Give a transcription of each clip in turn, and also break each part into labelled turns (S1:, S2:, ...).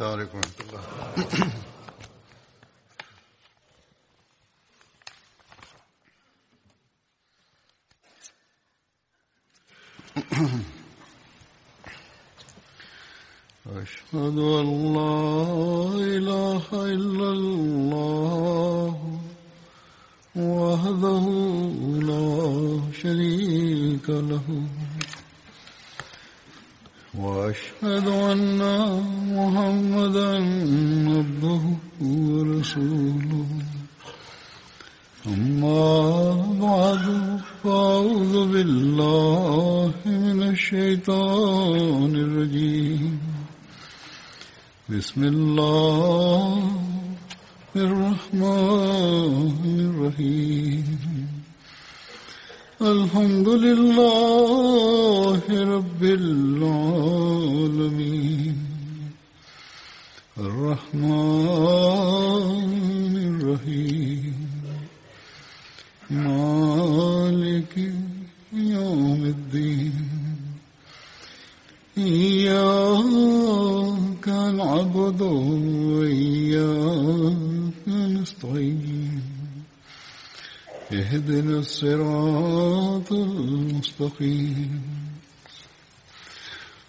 S1: عليكم ورحمة الله. أشهد أن لا إله إلا الله وحده لا شريك له وأشهد أن محمدا عبده ورسوله أما بعد فأعوذ بالله من الشيطان الرجيم بسم الله الرحمن الرحيم الحمد لله رب العالمين الرحمن الرحيم مالك يوم الدين إياك نعبد وإياك نستعين اهدنا الصراط المستقيم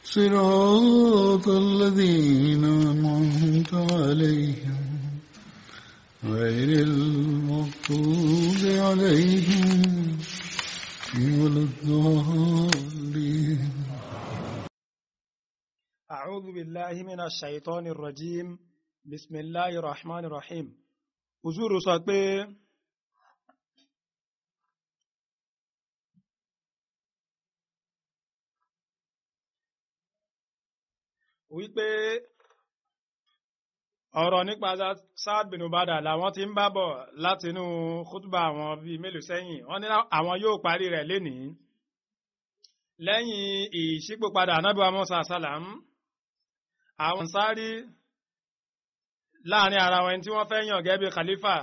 S1: صراط الذين أنعمت عليهم غير المغضوب عليهم ولا الضالين.
S2: أعوذ بالله من الشيطان الرجيم. بسم الله الرحمن الرحيم. حضور sọ pé wípé ọ̀rọ̀ nípa Saad bin Ubadah làwọn ti ń bá bọ̀ látinú khutba àwọn bíi mélòó sẹ́yìn. Wọ́n ní àwọn yóò parí rẹ̀ lénìí lẹ́yìn ìṣípòpadà Ànábì wa Mùsá sálàm. Àwọn Ansari láàrin ara wọn tí wọ́n fẹ́ yàn gẹ́gẹ́ bí khalifa,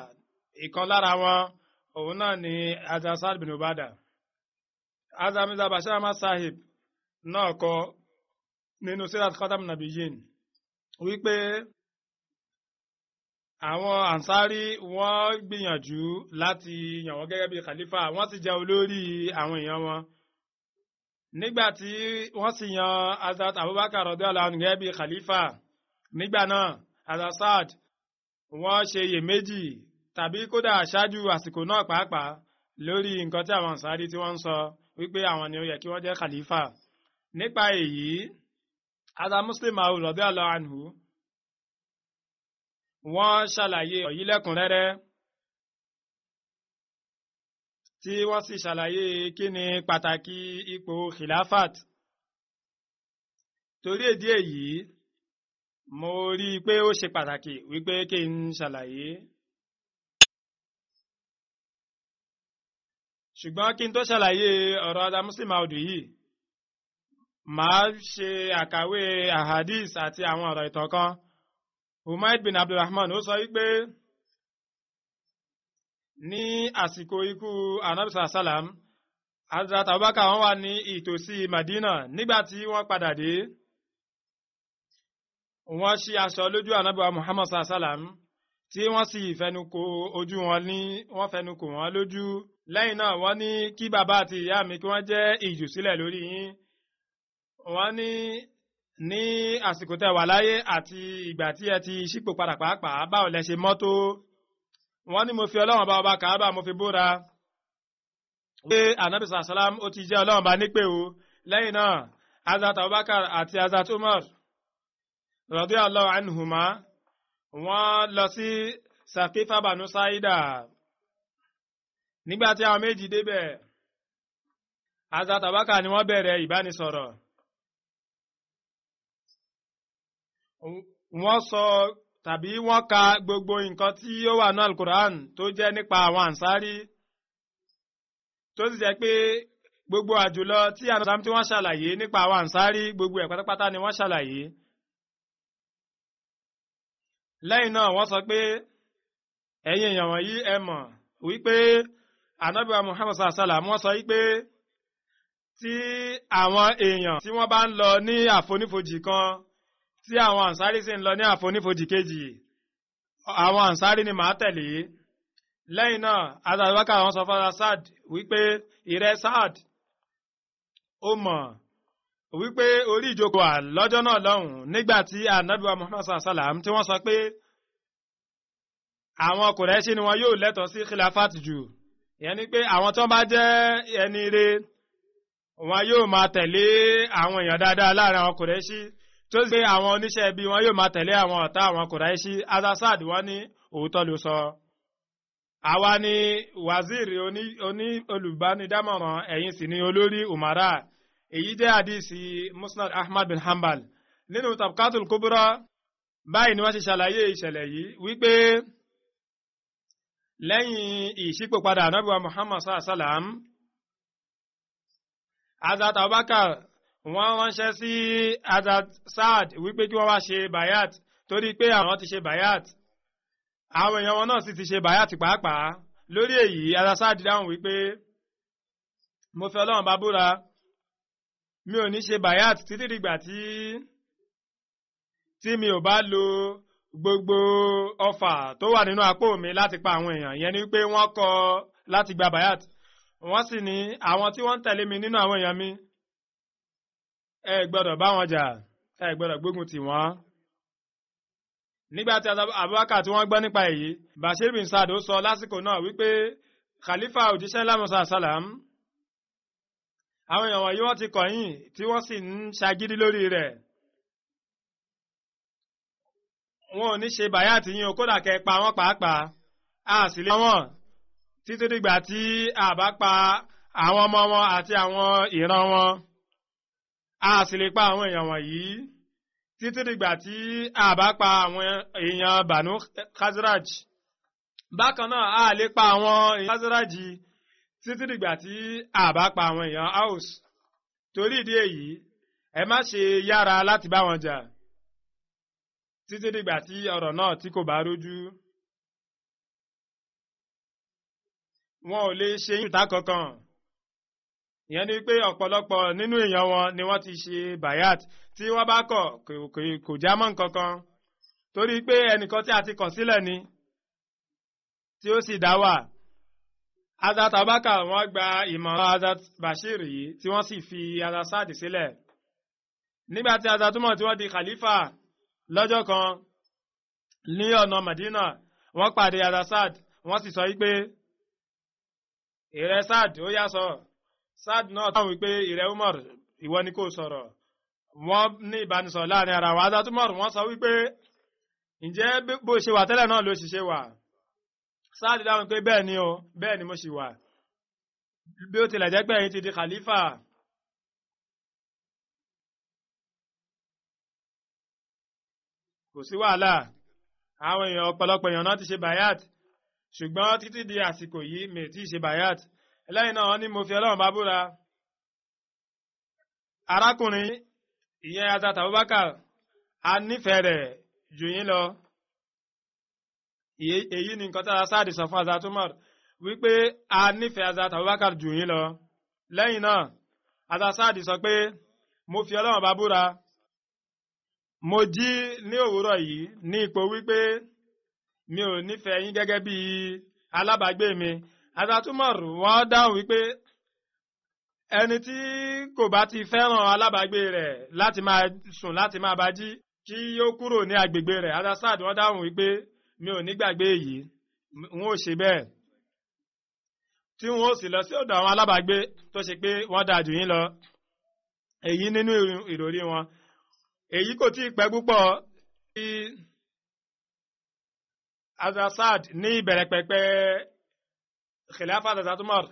S2: ìkan lára wọn òun náà ni Saad bin Ubadah. Mirza Bashir Ahmad Sahib náà kọ nínú Sirat Khatam Nabiyyin wípé àwọn Ansari wọ́n gbìyànjú láti yàn wọ́n gẹ́gẹ́ bí khalifa, wọ́n sì jẹ́ olórí àwọn èèyàn wọn. Nígbà tí wọ́n sì yan Hazrat Abubakar radiyallahu anhu gẹ́gẹ́ bí khalifa, nígbà náà Hazrat Saad wọ́n ṣe iyèméjì tàbí kódà ṣáájú àsìkò náà pàápàá lórí nǹkan tí àwọn Ansari tí wọ́n ń sọ wípé àwọn ni ó yẹ kí wọ́n jẹ́ khalifa. Nípa èyí, Hazrat Muslim Maud radiyallahu anhu wọ́n ṣàlàyé ọ̀yí lẹ́kùnrẹ́rẹ́ tí wọ́n sì ṣàlàyé kí ni pàtàkì ipò khilafat. Torí èdí èyí, mo rí i pé ó ṣe pàtàkì wípé kí n ṣàlàyé. Ṣùgbọ́n kí n tó ṣàlàyé ọ̀rọ̀ Hazrat Muslim Maud yìí, màá ṣe àkàwé ahadis àti àwọn ọ̀rọ̀ ìtàn kan. Humayd bin Abdulrahman ó sọ wípé ní àsìkò ikú Ànábì sàlám, Hazrat Abubakar wọ́n wà ní ìtòsí Madina. Nígbà tí wọ́n padà dé, wọ́n ṣí aṣọ lójú Ànábì Muhammad sàlám tí wọ́n sì fẹnukò ojú wọn ní wọ́n fẹnukò wọn lójú. Lẹ́yìn náà wọ́n ní kí bàbá àti ìyá mi kí wọ́n jẹ́ ìjùsílẹ̀ lórí yín. Wọ́n ní àsìkò tẹ́ wà láyé àti ìgbà tí ẹ ti ṣípò padà pàápàá, báwo lẹ ṣe mọ́ tó. Wọ́n ní mo fi Ọlọ́run bá ọba Kàábà mo fi búra pé Ànábì sàlám ó ti jẹ́ Ọlọ́run bá nípè o. Lẹ́yìn náà Hazrat Abubakar àti Hazrat Umar radiyallahu anhuma wọ́n lọ sí Saqifa Banu Saida. Nígbà tí àwọn méjì débẹ̀, Hazrat Abubakar ni wọ́n bẹ̀rẹ̀ ìbánisọ̀rọ̀. Wọ́n sọ tàbí wọ́n ka gbogbo nǹkan tí ó wà ní Al-Qur'an tó jẹ́ nípa àwọn Ansari, tó sì jẹ́ pé gbogbo àjùlọ tí àwọn tí wọ́n ṣàlàyé nípa àwọn Ansari gbogbo ẹ̀ pátápátá ni wọ́n ṣàlàyé. Lẹ́yìn náà wọ́n sọ pé ẹ̀yin èèyàn wọ̀nyí ẹ mọ̀ wípé Ànábì Muhammad sallam wọ́n sọ wípé tí àwọn èèyàn tí wọ́n bá ń lọ ní àfonífojì kan tí àwọn ànsárì sì ń lọ ní àfonífojì kejì àwọn ànsárì ni màá tẹ̀lé. Lẹ́yìn náà Abubakar wọ́n sọ fún Saad wípé ìrẹ́ Saad ó mọ̀ wípé orí ìjókòó wà lọ́jọ́ náà lọ́hùn nígbà tí Ànábì wa Muhammad sallam tí wọ́n sọ pé àwọn Kùrẹ́ṣì ni wọn yóò lẹ́tọ̀ọ́ sí khilafat jù, ìyẹn ni pé àwọn tó bá jẹ́ ẹni ire wọn yóò máa tẹ̀lé àwọn èèyàn dáadáa láàrin àwọn Kùrẹ́ṣì, tó sì pé àwọn oníṣẹ́ ibi wọn yóò máa tẹ̀lé àwọn ọ̀tá àwọn Kùrẹ́ṣì. Saad wọ́n ní òótọ́ ló sọ, àwa ni waziri oní olùbánidámọ̀ràn ẹ̀yin sì ni olórí umara. Èyí jẹ́ àdìsí Musnad Ahmad bin Hanbal nínú Tabaqatul Kubra. Báyìí ni wọ́n ṣe ṣàlàyé ìṣẹ̀lẹ̀ yìí wípé lẹ́yìn ìṣípòpadà Ànábì wa Muhammad sallam Hazrat Abubakar wọ́n ránṣẹ́ sí Hazrat Saad wípé kí wọ́n wá ṣe bayat torí pé àwọn ti ṣe bayat, àwọn èèyàn wọn náà sì ti ṣe bayat pàápàá. Lórí èyí Hazrat Saad dáhùn wípé mo fẹ́ Ọlọ́run bá búra mi ò ní ṣe bayat títí dìgbà tí mi ò bá lo gbogbo ọfà tó wà nínú àpò mi láti pa àwọn èèyàn. Yẹn ni pé wọ́n kọ̀ láti gba bayat, wọ́n sì ní àwọn tí wọ́n ń tẹ̀lé mi nínú àwọn èèyàn mi ẹ gbọ́dọ̀ bá wọn jà, ẹ gbọ́dọ̀ gbógun tì wọ́n. Nígbà tí Abubakar tí wọ́n gbọ́ nípa èyí, Bashir bin Saad ó sọ lásìkò náà wípé khalifa òjíṣẹ́ ńlá Musa salam àwọn èèyàn wọ̀nyí wọ́n ti kọ̀yìn tí wọ́n sì ń ṣagídí lórí rẹ̀. Wọn ò ní ṣe bayat yín o, kódà kẹ́ pa wọ́n pàápàá, a sì lè wọ́n títí dìgbà tí a bá pa àwọn ọmọ wọn àti àwọn ìran wọn. A sì lè pa àwọn èèyàn wọ̀nyí títí dìgbà tí a bá pa àwọn èèyàn Banu Khazraj. Bákan náà a lè pa àwọn èèyàn Khazraj títí dìgbà tí a bá pa àwọn èèyàn Aus. Torí ìdí èyí ẹ má ṣe yára láti bá wọn jà títí dìgbà tí ọ̀rọ̀ náà tí kò bá rújú. Wọn ò lè ṣe yìntà kankan. Ìyẹn ni pé ọ̀pọ̀lọpọ̀ nínú èèyàn wọn ni wọ́n ti ṣe bayat tí wọ́n bá kọ̀ kò já mọ́ nǹkankan, torí pé ẹnìkan tí a ti kọ̀ sílẹ̀ ni tí ó sì dá wà. Hazrat Abubakar wọ́n gba ìmọ̀ràn Hazrat Bashir yìí tí wọ́n sì fi Hazrat Saad sílẹ̀. Nígbà tí Hazrat Umar tí wọ́n di khalifa lọ́jọ́ kan ní ọ̀nà Madina, wọ́n pàdé Hazrat Saad, wọ́n sì sọ wípé ìrẹ́ Saad ó yá sọ. Saad náà táwọn wípé ìrẹ́ Umar ìwọ ni kò sọ̀rọ̀. Wọ́n ní ìbánisọ̀rọ̀ láàrin ara wa. Hazrat Umar wọ́n sọ wípé ǹjẹ́ bó ṣe wà tẹ́lẹ̀ náà ló sì ṣe wà? Saad dáhùn pé bẹ́ẹ̀ ni o, bẹ́ẹ̀ ni mo ṣì wà, bí ó tilẹ̀ jẹ́ pé ẹ̀yin ti di khalifa. Kò sí wàhálà, àwọn èèyàn ọ̀pọ̀lọpọ̀ èèyàn náà ti ṣe bayat, ṣùgbọ́n títí di àsìkò yìí mi ti ṣe bayat. Lẹ́yìn náà wọ́n ní mo fi Ọlọ́run bá búra, arákùnrin ìyẹn Hazrat Abubakar a nífẹ̀ẹ́ rẹ̀ jù yín lọ. Èyí ni nǹkan tí Hazrat Saad sọ fún Hazrat Umar wípé a nífẹ̀ẹ́ Hazrat Abubakar jù yín lọ. Lẹ́yìn náà Hazrat Saad sọ pé mo fi Ọlọ́run bá búra, mo jí ní òwúrọ̀ yìí ní ipò wípé mi ò nífẹ̀ẹ́ yín gẹ́gẹ́ bí alábàágbé mi. Hazrat Umar wọ́n dáhùn wípé ẹni tí kò bá ti fẹ́ràn alábàágbé rẹ̀ láti máa sùn láti máa bá jí kí ó kúrò ní agbègbè rẹ̀. Hazrat Saad wọ́n dáhùn wípé mi ò ní gbàgbé èyí, wọn ò ṣe bẹ́ẹ̀ tí wọn ó sì lọ sí ọ̀dọ̀ àwọn alábàágbé tó ṣe pé wọ́n dáa jù yín lọ. Èyí nínú ìròrí wọn. Èyí kò tí ì pẹ́ púpọ̀ tí Hazrat Saad ní ìbẹ̀rẹ̀ pẹ̀pẹ̀ khilafa Hazrat Umar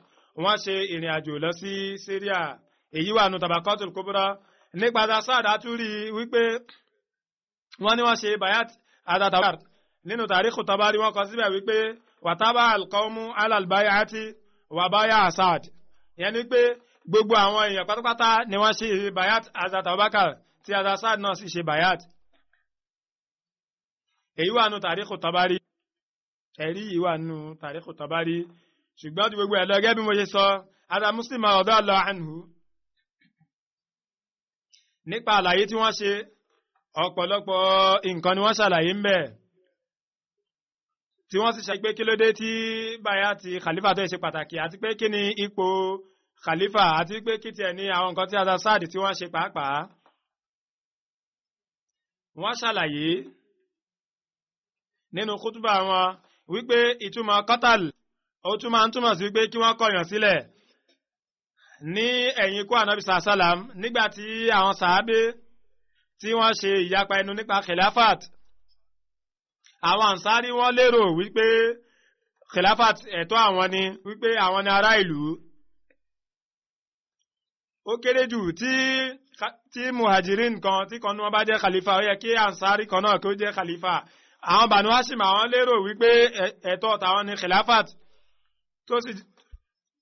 S2: wọ́n ṣe ìrìn àjò lọ sí Syria. Èyí wà nù Tabaqatul Kubra. Nípa Hazrat Saad àtúrí wípé wọ́n ní wọ́n ṣe bayat Hazrat Abubakar. Nínú Tarikhu Tabari wọ́n kọ síbẹ̀ wípé wàtábà al-qawmu ala al-bay'ati wa bay'a Saad. Ìyẹn ni pé gbogbo àwọn èèyàn pátápátá ni wọ́n ṣe bayat Hazrat Abubakar tí Hazrat Saad náà sì ṣe bayat. Èyí wà nù Tarikhu Tabari. Ẹ̀rí yìí wà nù Tarikhu Tabari. Ṣùgbọ́n tí gbogbo ẹ̀ lọ gẹ́gẹ́ bí mo ṣe sọ, Hazrat Muslim radiyallahu anhu nípa àlàyé tí wọ́n ṣe ọ̀pọ̀lọpọ̀ nǹkan ni wọ́n ṣàlàyé ń bẹ̀ tí wọ́n sì ṣe pé kí ló dé tí bayati khalifa tó ṣe pàtàkì àti pé kí ni ipò khalifa àti pé kí tiẹ̀ ní àwọn nǹkan tí Al-Assad tí wọ́n ṣe pàápàá. Wọ́n ṣàlàyé nínú kútùbà wọn wípé ìtumọ̀ kọ́tàl ó tún máa ń túmọ̀ sí wípé kí wọ́n kọ̀yàn sílẹ̀ ní ẹ̀yìn ikú ànábì sàásálàm nígbà tí àwọn sàábé tí wọ́n ṣe ìyapa ẹnu nípa khilafat. Àwọn ànsárì wọ́n lérò wípé khilafat ẹ̀tọ́ àwọn ni, wípé àwọn ni ará ìlú. Ó kéré jù tí muhajirin kan tí kan ní wọ́n bá jẹ́ khalifa ó yẹ kí ànsárì kan náà kí ó jẹ́ khalifa. Àwọn Banu Hashim àwọn lérò wípé ẹ̀tọ́ tàwọn ni khilafat tó sì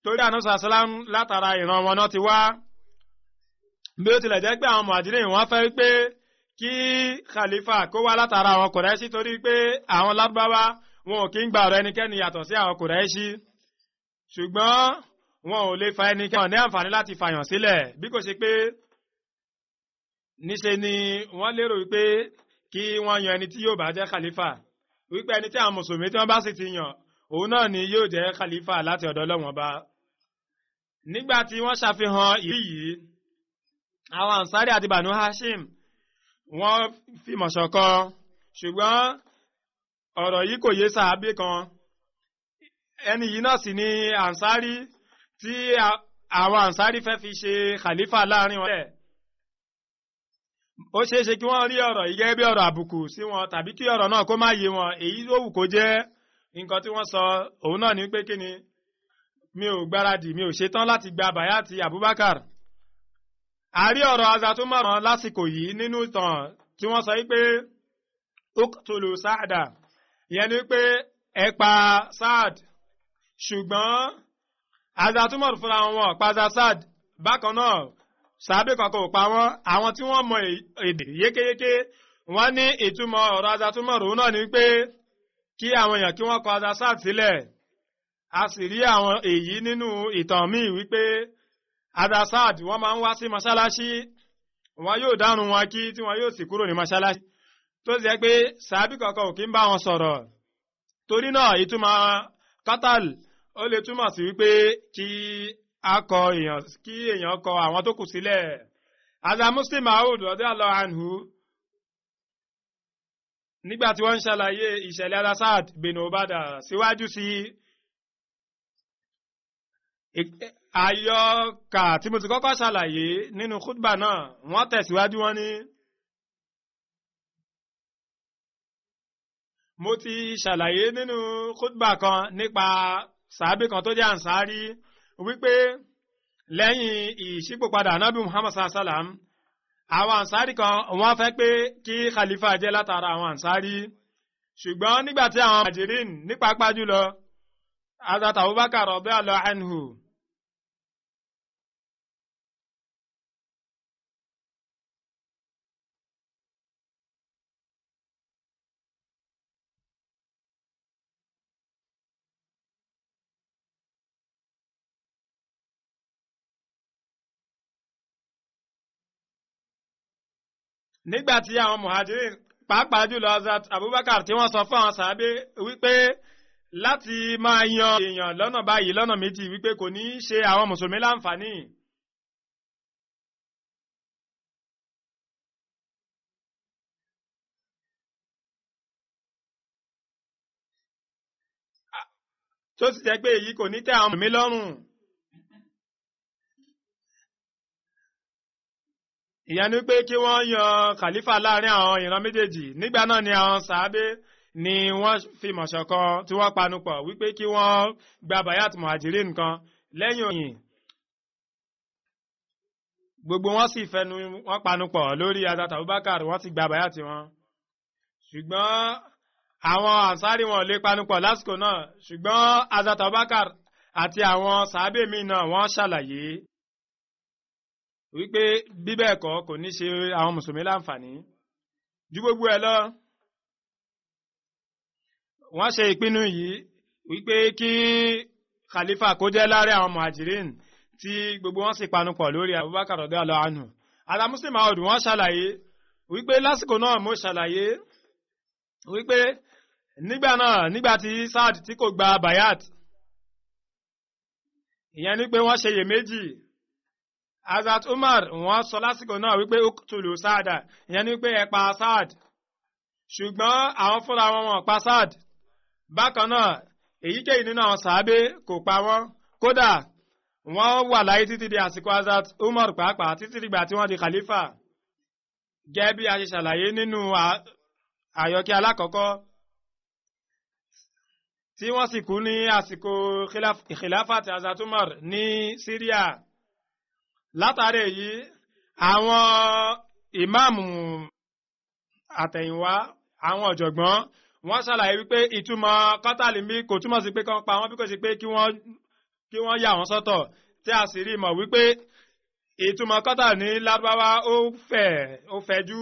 S2: torí ànábì sàásálàm látara ìran wọn náà ti wá. Bí ó tilẹ̀ jẹ́ pé àwọn muhajirin wọ́n fẹ́ wípé kí khalifa kó wá látara àwọn Kùrẹ́ṣì torí pé àwọn Lárúbáwá wọn ò kí ń gba ọ̀rọ̀ ẹnikẹ́ni yàtọ̀ sí àwọn Kùrẹ́ṣì, ṣùgbọ́n wọn ò lè fa ẹnikẹ́ni ní àǹfààní láti fàyàn sílẹ̀ bí kò ṣe pé níṣe ni wọ́n lérò wípé kí wọ́n yan ẹni tí yóò bá jẹ́ khalifa, wípé ẹni tí àwọn mùsùlùmí tí wọ́n bá sì ti yàn òun náà ni yóò jẹ́ khalifa láti ọ̀dọ̀ Ọlọ́run Ọba. Nígbà tí wọ́n ṣàfihàn ìrí yìí, àwọn Ansari àti Banu Hashim wọ́n fi mọ̀ṣọ̀kan, ṣùgbọ́n ọ̀rọ̀ yìí kò yé sàábé kan. Ẹni yìí náà sì ni Ansari tí àwọn Ansari fẹ́ fi ṣe khalifa láàrin wọn. Ó ṣeéṣe kí wọ́n rí ọ̀rọ̀ yìí gẹ́gẹ́ bí ọ̀rọ̀ àbùkù sí wọn tàbí kí ọ̀rọ̀ náà kó má yé wọn. Èyí tó wù kó jẹ́ nǹkan tí wọ́n sọ òun náà ní pé kí ni mi ò gbáradì, mi ò ṣetán láti gba bayati Abubakar. A rí ọ̀rọ̀ Azatumar lásìkò yìí nínú ìtàn tí wọ́n sọ wípé uqtulu Sa'da, ìyẹn ni wípé ẹ pa Sa'd, ṣùgbọ́n Azatumar fúnra wọn pa Sa'd. Bákan náà sàábé kankan ò pa wọ́n. Àwọn tí wọ́n mọ èdè yékéyéké wọ́n ní ìtumọ̀ ọ̀rọ̀ Azatumar òun náà ni wípé kí àwọn èèyàn kí wọ́n kọ Sa'd sílẹ̀. A sì rí àwọn èyí nínú ìtàn míì wípé Sa'd wọ́n máa ń wá sí mọ́ṣáláṣí, wọ́n yóò dárun wọn kí tí wọ́n yóò sì kúrò ní mọ́ṣáláṣí, tó sì jẹ́ pé sàábì kankan ò kí ń bá wọn sọ̀rọ̀. Torí náà ìtumọ̀ kátàl ó lè túmọ̀ sí wípé kí èèyàn kọ àwọn tó kù sílẹ̀. Muslim Maud radiyallahu anhu nígbà tí wọ́n ń ṣàlàyé ìṣẹ̀lẹ̀ Al-Assad bin Ubadah síwájú sí àyọkà tí mo ti kọ́kọ́ ṣàlàyé nínú khutba náà, wọ́n tẹ̀síwájú wọn ní mo ti ṣàlàyé nínú khutba kan nípa sàábé kan tó jẹ́ Ansari wípé lẹ́yìn ìṣípòpadà Ànábì Muhammad sallam àwọn Ansari kan wọ́n fẹ́ pé kí khalifa jẹ́ látara àwọn Ansari, ṣùgbọ́n nígbà tí àwọn Muhajirin ní pàápàá jùlọ Hazrat Abubakar radiyallahu anhu nígbàtí àwọn Muhajirin pàápàá jùlọ Hazrat Abubakar tí wọ́n sọ fún àwọn sàábé wípé láti máa yan èèyàn lọ́nà báyìí lọ́nà méjì wípé kò ní ṣe àwọn mùsùlùmí láǹfààní. Tó sì jẹ́ pé èyí kò ní tẹ́ àwọn mùsùlùmí lọ́rùn. Ìyẹn ni pé kí wọ́n yan khalifa láàrin àwọn ìran méjèèjì. Nígbà náà ni àwọn sàábé ni wọ́n fi mọ̀ṣọ̀kan tí wọ́n panupọ̀ wípé kí wọ́n gba bayat Muhajirin nǹkan lẹ́yìn òyìn. Gbogbo wọn sì fẹnu wọn panupọ̀ lórí Hazrat Abubakar, wọ́n ti gba bayat wọn. Ṣùgbọ́n àwọn Ansari wọn lè panupọ̀ lásìkò náà, ṣùgbọ́n Hazrat Abubakar àti àwọn sàábé míì náà wọ́n ṣàlàyé wípé bíbẹ̀ ẹ̀kọ́ kò ní ṣe àwọn mùsùlùmí láǹfààní. Ju gbogbo ẹ̀ lọ, wọ́n ṣe ìpinnu yìí wípé kí khalifa kó jẹ́ láàrin àwọn Muhajirin tí gbogbo wọn sì panupọ̀ lórí Abubakar radiyallahu anhu. Muslim Maud wọ́n ṣàlàyé wípé lásìkò náà mo ṣàlàyé wípé nígbà tí Saad tí kò gba bayat, ìyẹn ni pé wọ́n ṣe iyèméjì. Hazrat Umar wọ́n sọ lásìkò náà wípé uqtulu Saada, ìyẹn ni pé ẹ pa Saad, ṣùgbọ́n àwọn fúnra wọn pa Saad. Bákan náà èyíkéyìí nínú àwọn sàábé kò pa wọ́n, kódà wọ́n wà láyé títí di àsìkò Hazrat Umar pàápàá títí dìgbà tí wọ́n di khalifa, gẹ́gẹ́ bí a ṣe ṣàlàyé nínú àyọkẹ́ alákọ̀ọ́kọ́, tí wọ́n sì kú ní àsìkò khilafat Hazrat Umar ní Syria. Látàrí èyí àwọn ìmáàmù àtẹ̀yìnwá, àwọn ọ̀jọ̀gbọ́n wọ́n ṣàlàyé wípé ìtumọ̀ kọ́tàlì mi kò túmọ̀ sí pé kán pa wọ́n bí kò sí pé kí wọ́n yà wọ́n sọ́tọ̀, tí a sì rí mọ̀ wípé ìtumọ̀ kọ́tàlì ní Lárúbáwá ó fẹ̀jú,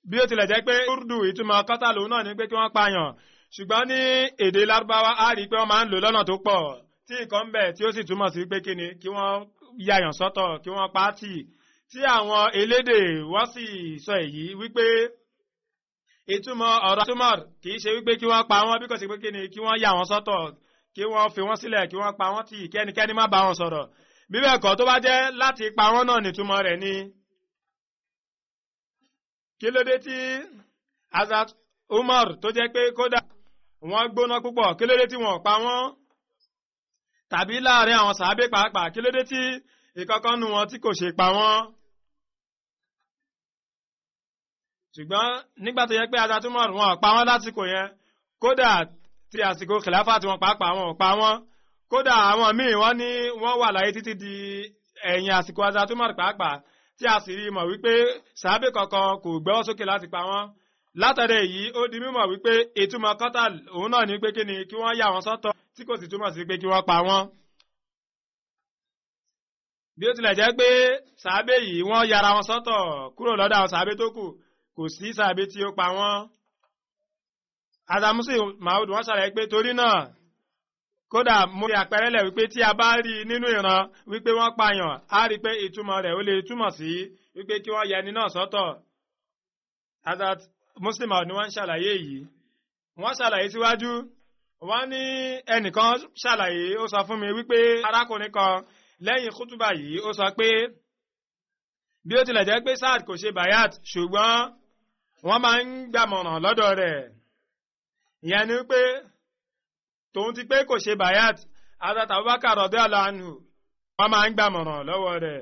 S2: bí ó tilẹ̀ jẹ́ pé Urdu ìtumọ̀ kọ́tàlì náà ní pé kí wọ́n pààyàn, ṣùgbọ́n ní èdè Lárúbáwá a rí pé wọ́n máa ń lò lọ́nà tó pọ̀, tí nǹkan ń bẹ tí ó sì túmọ̀ sí pé kíni kí wọ́n yàyàn sọ́tọ̀, kí wọ́n pa á tì, tí àwọn elédè wọ́n sì sọ èyí wípé ìtumọ̀ ọ̀rọ̀ Umar kì í ṣe wípé kí wọ́n pa wọ́n bí kò sí pé kíni kí wọ́n yà wọ́n sọ́tọ̀, kí wọ́n fi wọ́n sílẹ̀, kí wọ́n pa wọ́n tì, kí ẹnikẹ́ni má bá wọn sọ̀rọ̀. Bí bẹ́ẹ̀ kọ́ tó bá jẹ́ láti pa wọ́n náà nìtumọ̀ rẹ̀ ni kí ló dé tí Hazrat Umar tó jẹ́ pé kódà wọ́n gbóná púpọ̀, kí ló dé tí wọ́n pa wọ́n? Tàbí láàrin àwọn sàábé pàápàá, kí ló dé tí ìkọ̀kan nu wọn tí kò ṣe pa wọ́n? Ṣùgbọ́n nígbà tó yẹ pé Hazrat Umar wọn pa wọ́n lásìkò yẹn, kódà tí àsìkò khilafa tí wọ́n pàápàá wọn pa wọ́n, kódà àwọn míì wọ́n ní wọ́n wà láyé títí di ẹ̀yìn àsìkò Hazrat Umar pàápàá, tí a sì rí mọ̀ wípé sàábé kankan kò gbẹ́wọ́ sókè láti pa wọ́n. Látàrí èyí ó di mímọ̀ wípé ìtumọ̀ kọ́tàl òun náà ní pé kí ni kí wọ́n yà wọ́n sọ́tọ̀, tí kò sì túmọ̀ sí pé kí wọ́n pa wọ́n. Bí ó tilẹ̀ jẹ́ pé sàábé yìí wọ́n yàra wọn sọ́tọ̀ kúrò lọ́dọ̀ àwọn sàábé tó kò sí sàábé tí ó pa wọ́n. Hazrat Muslim Maud wọ́n ṣàlàyé pé torí náà kódà mo rí àpẹẹrẹ lẹ̀ wípé tí a bá rí nínú ìran wípé wọ́n pààyàn, á rí pé ìtumọ̀ rẹ̀ ó lè túmọ̀ sí wípé kí wọ́n yẹ ẹni náà sọ́tọ̀. Hazrat Muslim Maud ni wọ́n ń ṣàlàyé yìí. Wọ́n ṣàlàyé síwájú, wọ́n ní ẹnìkan ṣàlàyé, ó sọ fún mi wípé arákùnrin kan lẹ́yìn kútúbà yìí ó sọ pé bí ó tilẹ̀ jẹ́ pé Saad kò ṣe bayat, ṣùgbọ́n wọ́n máa ń gbàmọ̀ràn lọ́dọ̀ rẹ̀. Ìyẹn ni wípé tòun ti pé kò ṣe bayat, Hazrat Abubakar radiyallahu anhu wọ́n máa ń gbàmọ̀ràn lọ́wọ́ rẹ̀.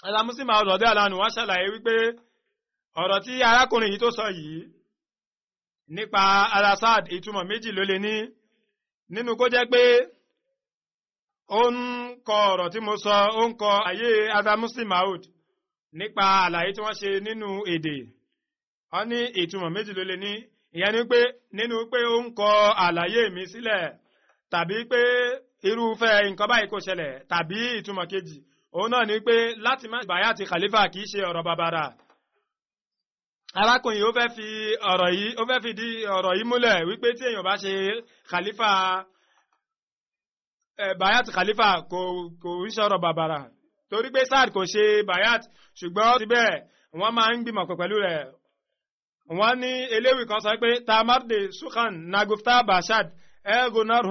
S2: Hazrat Muslim Maud radiyallahu anhu wọ́n ṣàlàyé wípé ọ̀rọ̀ tí arákùnrin yìí tó sọ yìí nípa Saad ìtumọ̀ méjì ló lè ní, nínú kó jẹ́ pé ó ń kọ ọ̀rọ̀ tí mo sọ, ó ń kọ ayé Hazrat Muslim Maud nípa àlàyé tí wọ́n ṣe nínú èdè. Wọ́n ní ìtumọ̀ méjì ló lè ní, ìyẹn ni pé nínú pé ó ń kọ àlàyé mi sílẹ̀, tàbí pé irúfẹ́ nǹkan báyìí kò ṣẹlẹ̀, tàbí ìtumọ̀ kejì òun náà ni pé láti má bàyà ti khalifa kì í ṣe ọ̀rọ̀ bàbàrà. Arákùnrin ó fẹ́ fi di ọ̀rọ̀ yìí múlẹ̀ wípé tí èèyàn bá ṣe khalifa bayat khalifa kò ń ṣọ̀rọ̀ bàbàrà, torí pé Saad kò ṣe bayat, ṣùgbọ́n síbẹ̀ wọ́n máa ń gbìmọ̀ pẹ̀lú rẹ̀. Wọ́n ní eléwì kan sọ pé tamarde sukhan nagufta bashad gunar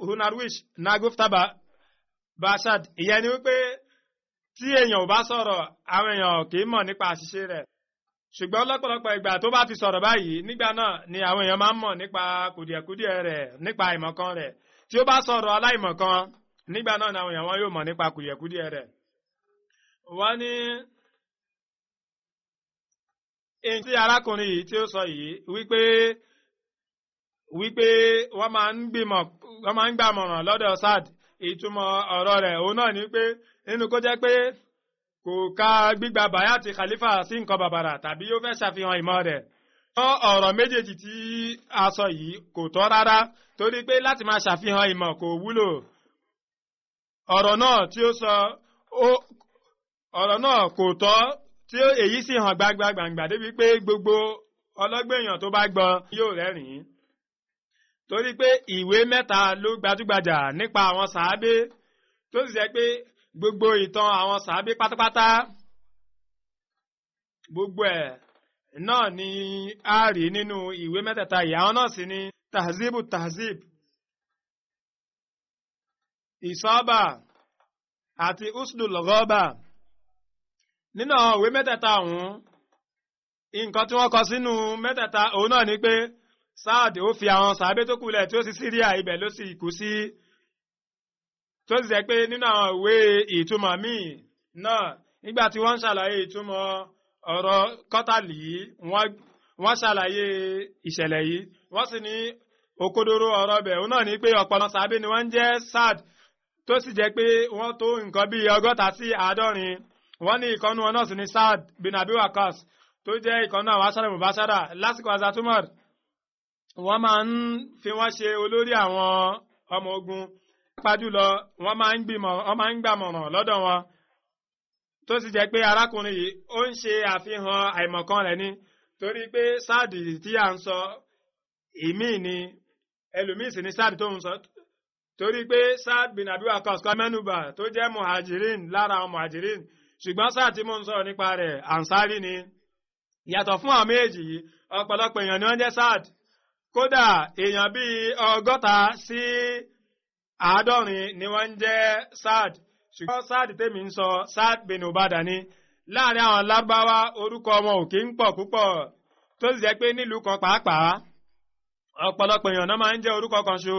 S2: hunarwish nagufta bashad. Ìyẹn ni wípé tí èèyàn ò bá sọ̀rọ̀ àwọn èèyàn kì í mọ̀ nípa àṣìṣe rẹ̀, ṣùgbọ́n lọ́pọ̀lọpọ̀ ìgbà tó bá ti sọ̀rọ̀ báyìí, nígbà náà ni àwọn èèyàn máa ń mọ̀ nípa kùdìẹ̀kùdìẹ̀ rẹ̀, nípa ìmọ̀kan rẹ̀. Tí ó bá sọ̀rọ̀ aláìmọ̀kan, nígbà náà ni àwọn èèyàn wọn yóò mọ̀ nípa kùdìẹ̀kùdìẹ̀ rẹ̀. Wọ́n ní èyí tí arákùnrin yìí tí ó sọ yìí wípé wọ́n máa ń gbàmọ̀ràn lọ́dọ̀ Saad, ìtumọ̀ ọ̀rọ̀ rẹ̀ òun náà ni pé nínú kó jẹ́ pé kò ka gbígba bayati khalifa sí nǹkan bàbàrà, tàbí ó fẹ́ ṣàfihàn ìmọ̀ rẹ̀. Ọ̀rọ̀ méjèèjì tí a sọ yìí kò tọ́ rárá, torí pé láti máa ṣàfihàn ìmọ̀ kò wúlò. Ọ̀rọ̀ náà tí ó sọ ọ̀rọ̀ náà kò tọ́, tí èyí sì hàn gbangba débi pé gbogbo ọlọ́gbọ́n èèyàn tó bá gbọ́ yóò rẹ́rìn-ín. Torí pé ìwé 3 ló gbajúgbajà nípa àwọn sàábé, tó sì jẹ́ pé gbogbo ìtàn àwọn sàábé pátápátá gbogbo ẹ̀ náà ni a rí nínú ìwé mẹ́tẹ̀ẹ̀ta yìí. Àwọn náà sì ni tahzibu tahzib, ìsọ́bà àti usdul ghaba. Nínú àwọn ìwé mẹ́tẹ̀ẹ̀ta ọ̀hún, nǹkan tí wọ́n kọ sínú mẹ́tẹ̀ẹ̀ta òun náà ni pé Saad ó fi àwọn sàábé tó kù lẹ̀ tí ó sì Síríà, ibẹ̀ ló sì kú sí. Tó sì jẹ́ pé nínú àwọn ìwé ìtumọ̀ míì náà, nígbà tí wọ́n ń ṣàlàyé ìtumọ̀ ọ̀rọ̀ kọ́tàlì yìí, wọ́n ṣàlàyé ìṣẹ̀lẹ̀ yìí, wọ́n sì ní òkodoro ọ̀rọ̀ bẹ̀ òun náà ni pé ọ̀pọ̀lọpọ̀ sàábé ni wọ́n ń jẹ́ Saad, tó sì jẹ́ pé wọ́n tó nǹkan bíi 60 sí 90. Wọ́n ní ìkànnù wọn náà sì ní Saad bin Abi Waqqas, tó jẹ́ ìkànnù àwọn aṣáájú mubashara lásìkò Hazrat Umar. Wọ́n máa ń fi wọ́n ṣe olórí àwọn ọmọ ogun, pàjùlọ wọ́n máa ń gbàmọ̀ràn lọ́dọ̀ wọn. Tó sì jẹ́ pé arákùnrin yìí ó ń ṣe àfihàn àìmọ̀kan rẹ̀ ni, torí pé Saad tí à ń sọ ìmí ni ẹlòmíì sì ni Saad tó ń sọ, torí pé Saad bin Abi Waqqas kọ́ mẹ́nubà tó jẹ́ muhajirin lára àwọn muhajirin, ṣùgbọ́n Saad tí mo ń sọ̀rọ̀ nípa rẹ̀ ansari ni. Yàtọ̀ fún àwọn méjì yìí, ọ̀pọ̀lọpọ̀ èèyàn ni wọ́n jẹ́ Saad, kódà èèyàn bíi 60 sí 90 ni wọ́n jẹ́ Saad. Ṣùgbọ́n Saad tèmi ń sọ Saad bin Ubada ni. Láàrin àwọn Lárúbáwá orúkọ wọn ò kí ń pọ̀ púpọ̀, tó sì jẹ́ pé nílùú kan pàápàá ọ̀pọ̀lọpọ̀ èèyàn náà máa ń jẹ́ orúkọ kan ṣo.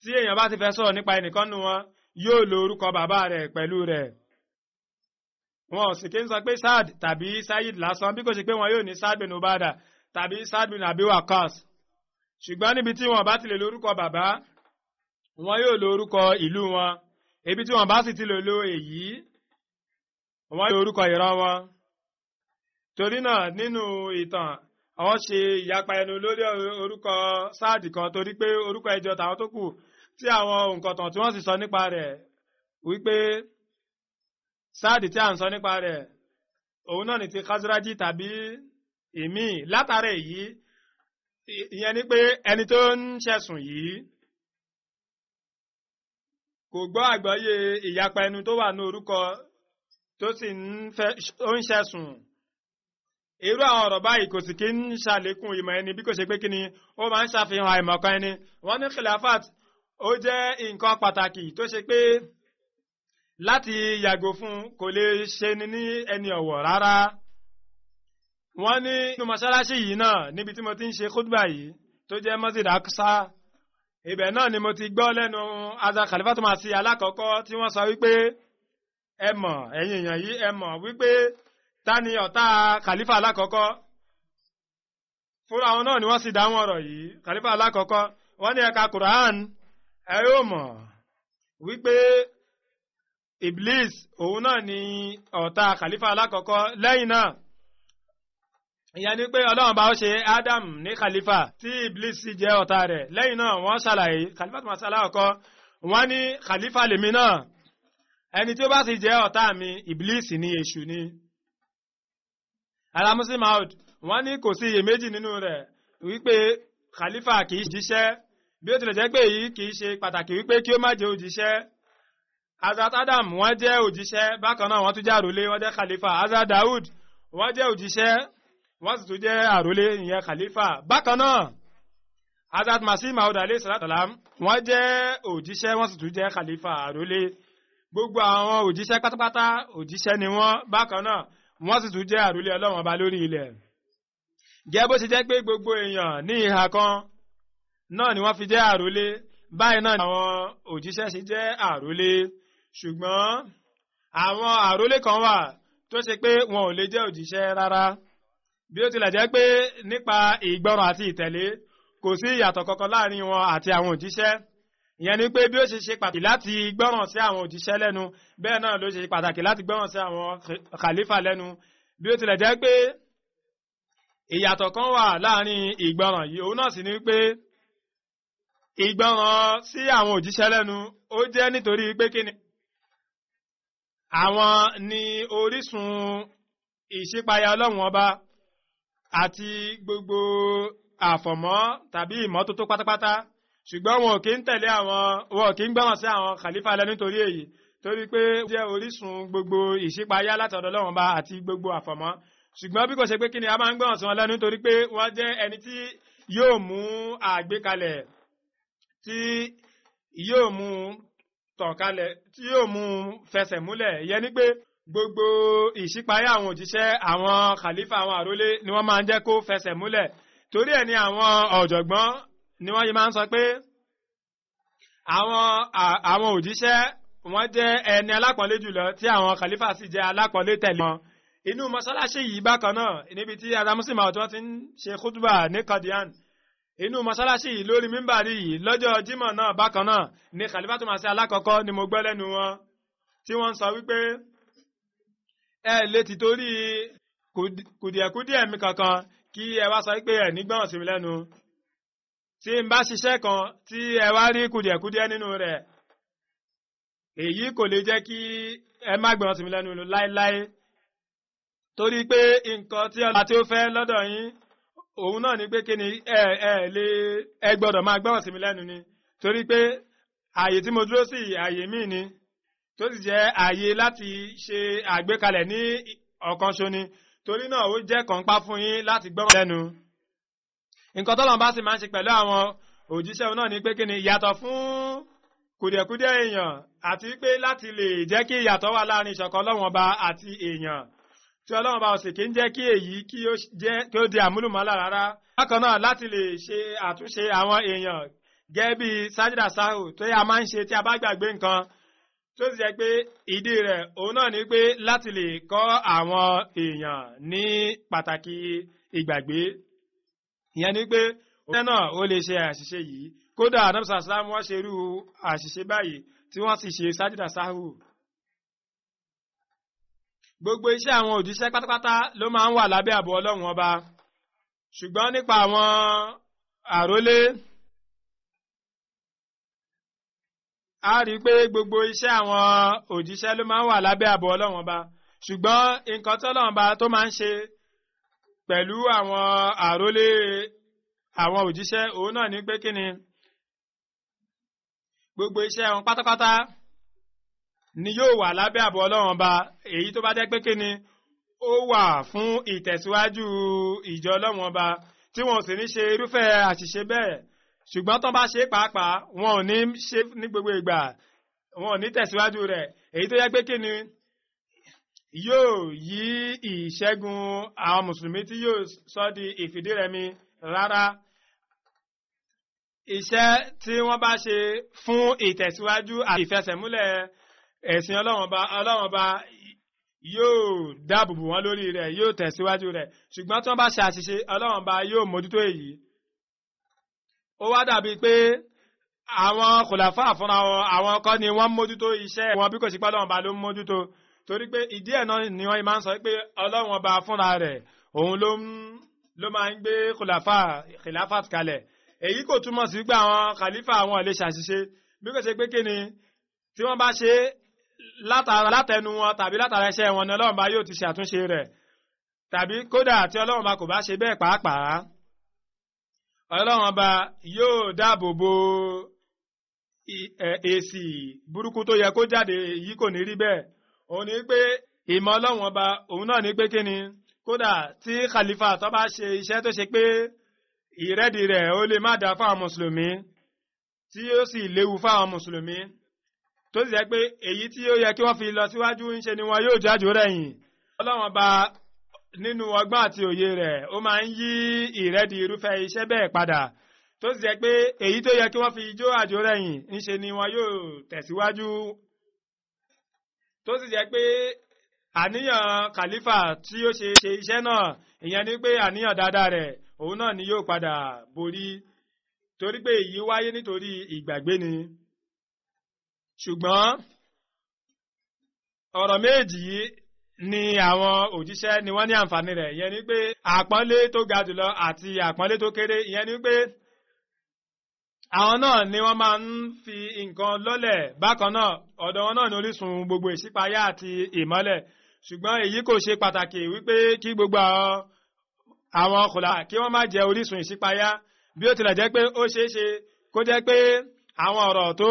S2: Tí èèyàn bá ti fẹ́ sọ̀rọ̀ nípa ẹnìkan nínú wọn, yóò lo orúkọ bàbá rẹ̀ pẹ̀lú rẹ̀. Wọn ò sì kí ń sọ pé Saad tàbí Sayid lásán, bí kò ṣe pé wọn yóò ní Saad bin Ubada tàbí Saad bin Abi Waqqas. Ṣùgbọ́n níbi tí wọn bá ti lè lo orúkọ bàbá, wọn yóò lo orúkọ ìlú wọn. Ibi tí wọn bá sì ti lè lo èyí, wọn yóò lo orúkọ ìran wọn. Torí náà nínú ìtàn, àwọn ṣe ìyapa ẹnu lórí orúkọ Saad kan, torí pé orúkọ ìjọ tàwọn tó kù tí àwọn òǹkọ̀tàn tí wọ́n sì sọ nípa rẹ̀ wípé Saad tí a ń sọ nípa rẹ̀ òun náà ni ti Khazraji tàbí èmi. Látàrí èyí, ìyẹn ni pé ẹni tó ń ṣẹ̀sùn yìí kò gbọ́ àgbọ́yé ìyapa ẹnu tó wà ní orúkọ tó sì ń ṣẹ̀sùn. Irú àwọn ọ̀rọ̀ báyìí kò sì kí ń ṣàlékún ìmọ̀ ẹni, bí kò ṣe pé kí ni ó máa ń ṣàfihàn àìmọ̀kan ẹni. Wọ́n ní khilafat ó jẹ́ nǹkan pàtàkì tó ṣe pé láti yàgò fún kò lè ṣe ni ní ẹni ọ̀wọ̀ rárá. Wọ́n ní inú mọ́ṣáláṣí yìí náà, níbi tí mo ti ń ṣe khutba yìí tó jẹ́ Masjid Aqsa, ibẹ̀ náà ni mo ti gbọ́ lẹ́nu Hazrat Khalifatu Masih alákọ̀ọ́kọ́ tí wọ́n sọ wípé ẹ mọ̀ ẹ̀yin èèyàn yìí, ẹ mọ̀ wípé ta ni ọ̀tá Khalifa alákọ̀ọ́kọ́. Fúnra wọn náà ni wọ́n sì dáhùn ọ̀rọ̀ yìí. Khalifa alákọ̀ọ́kọ́ wọ́n ní ẹ̀ka Quran, ẹ yóò mọ̀ wípé Iblis òun náà ni ọ̀tá Khalifa alákọ̀ọ́kọ́. Lẹ́yìn náà, ìyẹn ni pé Ọlọ́run bá ó ṣe Adam ní Khalifa tí Iblis sì jẹ́ ọ̀tá rẹ̀. Lẹ́yìn náà wọ́n ṣàlàyé Khalifa tó máa ṣe alákọ̀ọ́kọ́, wọ́n ní Khalifa lèmi náà, ẹni tí ó bá sì jẹ́ ọ̀tá mi Iblis ni, èṣù ni. Alamusi Maud wọ́n ní kò sí iyèméjì nínú rẹ̀ wípé Khalifa kìí jíṣẹ́, bí ó tilẹ̀ jẹ́ pé èyí kìí ṣe pàtàkì wípé kí ó má jẹ́ òjíṣẹ́. Hazrat Adam wọ́n jẹ́ òjíṣẹ́, bákan náà wọ́n tún jẹ́ àrólé, wọ́n jẹ́ Khalifa. Hazrat Daud wọ́n jẹ́ òjíṣẹ́, wọ́n sì tún jẹ́ àrólé, ìyẹn Khalifa. Bákan náà Hazrat Masih Maud alayhi salatu salam wọ́n jẹ́ òjíṣẹ́, wọ́n sì tún jẹ́ Khalifa, àrólé. Gbogbo àwọn òjíṣẹ́ pátápátá òjíṣẹ́ ni wọ́n, bákan náà wọ́n sì tún jẹ́ àrólé Ọlọ́run ọba lórí ilẹ̀. Gẹ́gẹ́ bó ṣe jẹ́ pé gbogbo èèyàn ní ìhà kan náà ni wọ́n fi jẹ́ àrólé, báyìí náà ni àwọn òjíṣẹ́ ṣe jẹ́ àrólé. Ṣùgbọ́n àwọn àrólé kan wà tó ṣe pé wọn ò lè jẹ́ òjíṣẹ́ rárá. Bí ó tilẹ̀ jẹ́ pé nípa ìgbọràn àti ìtẹ̀lé kò sí ìyàtọ̀ kankan láàrin wọn àti àwọn òjíṣẹ́. Ìyẹn ni pé bí ó ṣe ṣe pàtàkì láti gbọ́ràn sí àwọn òjíṣẹ́ lẹ́nu, bẹ́ẹ̀ náà ló ṣe pàtàkì láti gbọ́ràn sí àwọn khalifa lẹ́nu. Bí ó tilẹ̀ jẹ́ pé ìyàtọ̀ kan wà láàrin ìgbọ́ràn yìí, òun náà sì ni pé ìgbọ́ràn sí àwọn òjíṣẹ́ lẹ́nu ó jẹ́ nítorí pé kíni àwọn ni orísun ìṣípayá Ọlọ́run ọba àti gbogbo àfọ̀mọ́ tàbí ìmọ́tótó pátápátá. Ṣùgbọ́n wọn kì í tẹ̀lé wọn kì í gbọ́ràn sí àwọn khalifa lẹ́nu nítorí èyí, torí pé ó jẹ́ orísun gbogbo ìṣípayá láti ọ̀dọ̀ Ọlọ́run ọba àti gbogbo àfọ̀mọ́. ṣùgbọ́n bí kò ṣe pé kí ni a máa ń gbọ́ràn sí wọn lẹ́nu nítorí pé wọ́n jẹ́ ẹni tí yóò mú àgbékalẹ̀ tí yóò mú tàn kalẹ̀ tí yóò mú fẹsẹ̀ múlẹ̀ ìyẹn ni pé gbogbo ìṣípayá àwọn òjíṣẹ́ àwọn khalifa àwọn àrólé ni wọ́n máa ń jẹ́ kó fẹsẹ̀ múlẹ̀ torí ẹ̀ ni àwọn ọ̀jọ̀gbọ́n ni wọ́n yìí máa ń sọ pé àwọn òjíṣẹ́ wọ́n jẹ́ ẹni alápọ̀nlé jùlọ tí àwọn khalifa sì jẹ́ alápọ̀nlé tẹ̀lé wọn. Inú mọ́sálásí yìí bákan náà níbi tí adamusi máa tí wọ́n ti ń ṣe kútùbà ní Qadian inú mọ́sálásí yìí lórí mímbàrí yìí lọ́jọ́ Jímọ̀ náà bákan náà ni khalifa tó máa ṣe alákọ̀ọ́kọ́ ni mo gbọ́ lẹ́nu wọn tí wọ́n ń sọ wípé ẹ lè ti torí kùdìẹ̀kùdìẹ̀ mi kankan kí ẹ wá sọ wípé ẹ nígbọ̀n sí mi lẹ́nu tí n bá ṣiṣẹ́ kan tí ẹ wá rí kùdìẹ̀kùdìẹ̀ nínú rẹ̀ èyí kò lè jẹ́ kí ẹ má gbọ̀n sí mi lẹ́nu láéláé torí pé nǹkan tí ọlá tí ó fẹ́ lọ́dọ̀ yín òun náà ni pé kí ni ẹ gbọ́dọ̀ máa gbọ́ràn sí mi lẹ́nu ni torí pé ààyè tí mo dúró sí ààyè míì ni tó sì jẹ́ ààyè láti ṣe àgbékalẹ̀ ní ọ̀kan ṣo ni torí náà ó jẹ́ kànpá fún yín láti gbọ́ràn lẹ́nu. Nǹkan tọ́lọ́run bá sì máa ń ṣe pẹ̀lú àwọn òjíṣẹ́ òun náà ni pé kí ni ìyàtọ̀ fún kùdìẹ̀kùdìẹ̀ èèyàn àti pé láti lè jẹ́ kí ìyàtọ̀ wà láàrin ìṣọ̀kan Ọlọ́run ọba àti èèyàn tí Ọlọ́run bá ọ̀sẹ̀ kí ń jẹ́ kí èyí kí ó di àmúlùmọ́lá rárá. Bákan náà láti lè ṣe àtúnṣe àwọn èèyàn gẹ́gẹ́ bí sájídà sáhù tó yẹ a máa ń ṣe tí a bá gbàgbé nǹkan tó sì jẹ́ pé ìdí rẹ̀ òun náà ni pé láti lè kọ́ àwọn èèyàn ní pàtàkì ìgbàgbé. Ìyẹn ni pé òun náà ó lè ṣe àṣìṣe yìí kódà Ànábì sàlámù wọ́n ṣe irú àṣìṣe báyìí tí wọ́n sì ṣe sájídà sáhù. Gbogbo iṣẹ́ àwọn òjíṣẹ́ pátápátá ló máa ń wà lábẹ́ ààbò Ọlọ́run ọba ṣùgbọ́n nípa àwọn àrólé a rí i pé gbogbo iṣẹ́ àwọn òjíṣẹ́ ló máa ń wà lábẹ́ ààbò Ọlọ́run ọba ṣùgbọ́n nǹkan tí Ọlọ́run ọba tó máa ń ṣe pẹ̀lú àwọn àrólé àwọn òjíṣẹ́ òun náà ní pé kí ni gbogbo iṣẹ́ wọn pátápátá ni yóò wà lábẹ́ ààbò Ọlọ́run ọba èyí tó bá jẹ́ pé kíni ó wà fún ìtẹ̀síwájú ìjọ Ọlọ́run ọba tí wọn ò sì ní ṣe irúfẹ́ àṣìṣe bẹ́ẹ̀ ṣùgbọ́n tó bá ṣe pàápàá wọn ò ní ṣe ní gbogbo ìgbà wọn ò ní tẹ̀síwájú rẹ̀ èyí tó jẹ́ pé kíni yóò yí ìṣẹ́gun àwọn mùsùlùmí tí yóò sọ di ìfìdírẹmi rárá. Iṣẹ́ tí wọ́n bá ṣe fún ìtẹ̀síwájú àti ìfẹsẹ̀múlẹ̀ ẹ̀sìn Ọlọ́run ọba yóò dáàbòbò wọn lórí rẹ̀ yóò tẹ̀síwájú rẹ̀ ṣùgbọ́n tí wọ́n bá ṣe àṣìṣe Ọlọ́run ọba yóò mójútó èyí. Ó wá dàbí pé àwọn kòlàfà fúnra wọn àwọn kọ́ ni wọ́n mójútó iṣẹ́ wọn bí kò sí pé Ọlọ́run ọba ló mójútó torí pé ìdí ẹ̀ náà ni wọ́n máa ń sọ pé Ọlọ́run ọba fúnra rẹ̀ òun ló máa ń gbé kòlàfà kalẹ̀ èyí kò túmọ̀ sí pé àwọn khalifa àwọn lè ṣàṣìṣe bí kò ṣe pé kí ni tí wọ́n bá ṣe látẹnu wọn tàbí látara iṣẹ́ wọn ni Ọlọ́run bá yóò ti ṣe àtúnṣe rẹ̀ tàbí kódà tí Ọlọ́run bá kò bá ṣe bẹ́ẹ̀ pàápàá Ọlọ́run bá yóò dáàbò bo èsì burúkú tó yẹ kó jáde yìí kò ní rí bẹ́ẹ̀ òun ni pé ìmọ̀ Ọlọ́run ọba òun náà ni pé kí ni kódà tí khalifa tó bá ṣe iṣẹ́ tó ṣe pé ìrẹ́dì rẹ̀ ó lè má dá fáwọn mùsùlùmí tí ó sì léwu fáwọn mùsùlùmí tó sì jẹ́ pé èyí tí ó yẹ kí wọ́n fi lọ síwájú ń ṣe ni wọn yóò jájò rẹ̀yìn. Ọlọ́run ọba nínú ọgbọ́n àti òye rẹ̀ ó máa ń yí ìrẹ́dì irúfẹ́ iṣẹ́ bẹ́ẹ̀ padà tó sì jẹ́ pé èyí tó yẹ kí wọ́n fi jó àjò rẹ̀yìn ń ṣe ni wọn yóò tẹ̀síwájú tó sì jẹ́ pé àníyàn khalifa tí ó ṣe iṣẹ́ náà ìyẹn ni pé àníyàn dáadáa rẹ̀ òun náà ni yóò padà borí torí pé èyí wáyé nítorí ìgbàgbé ni. Ṣùgbọ́n ọ̀rọ̀ méjì ni àwọn òjíṣẹ́ ni wọ́n ní àǹfààní rẹ̀ ìyẹn ni pé àpọ́nlé tó ga jùlọ àti àpọ́nlé tó kéré ìyẹn ni pé àwọn náà ni wọ́n máa ń fi nǹkan lọ́lẹ̀ bákan náà ọ̀dọ̀ wọn náà ni orísun gbogbo ìṣípayá àti ìmọ́lẹ̀ ṣùgbọ́n èyí kò ṣe pàtàkì wípé kí gbogbo àwọn kòlà kí wọ́n má jẹ́ orísun ìṣípayá bí ó tilẹ̀ jẹ́ pé ó ṣeé ṣe kó jẹ́ pé àwọn ọ̀rọ̀ tó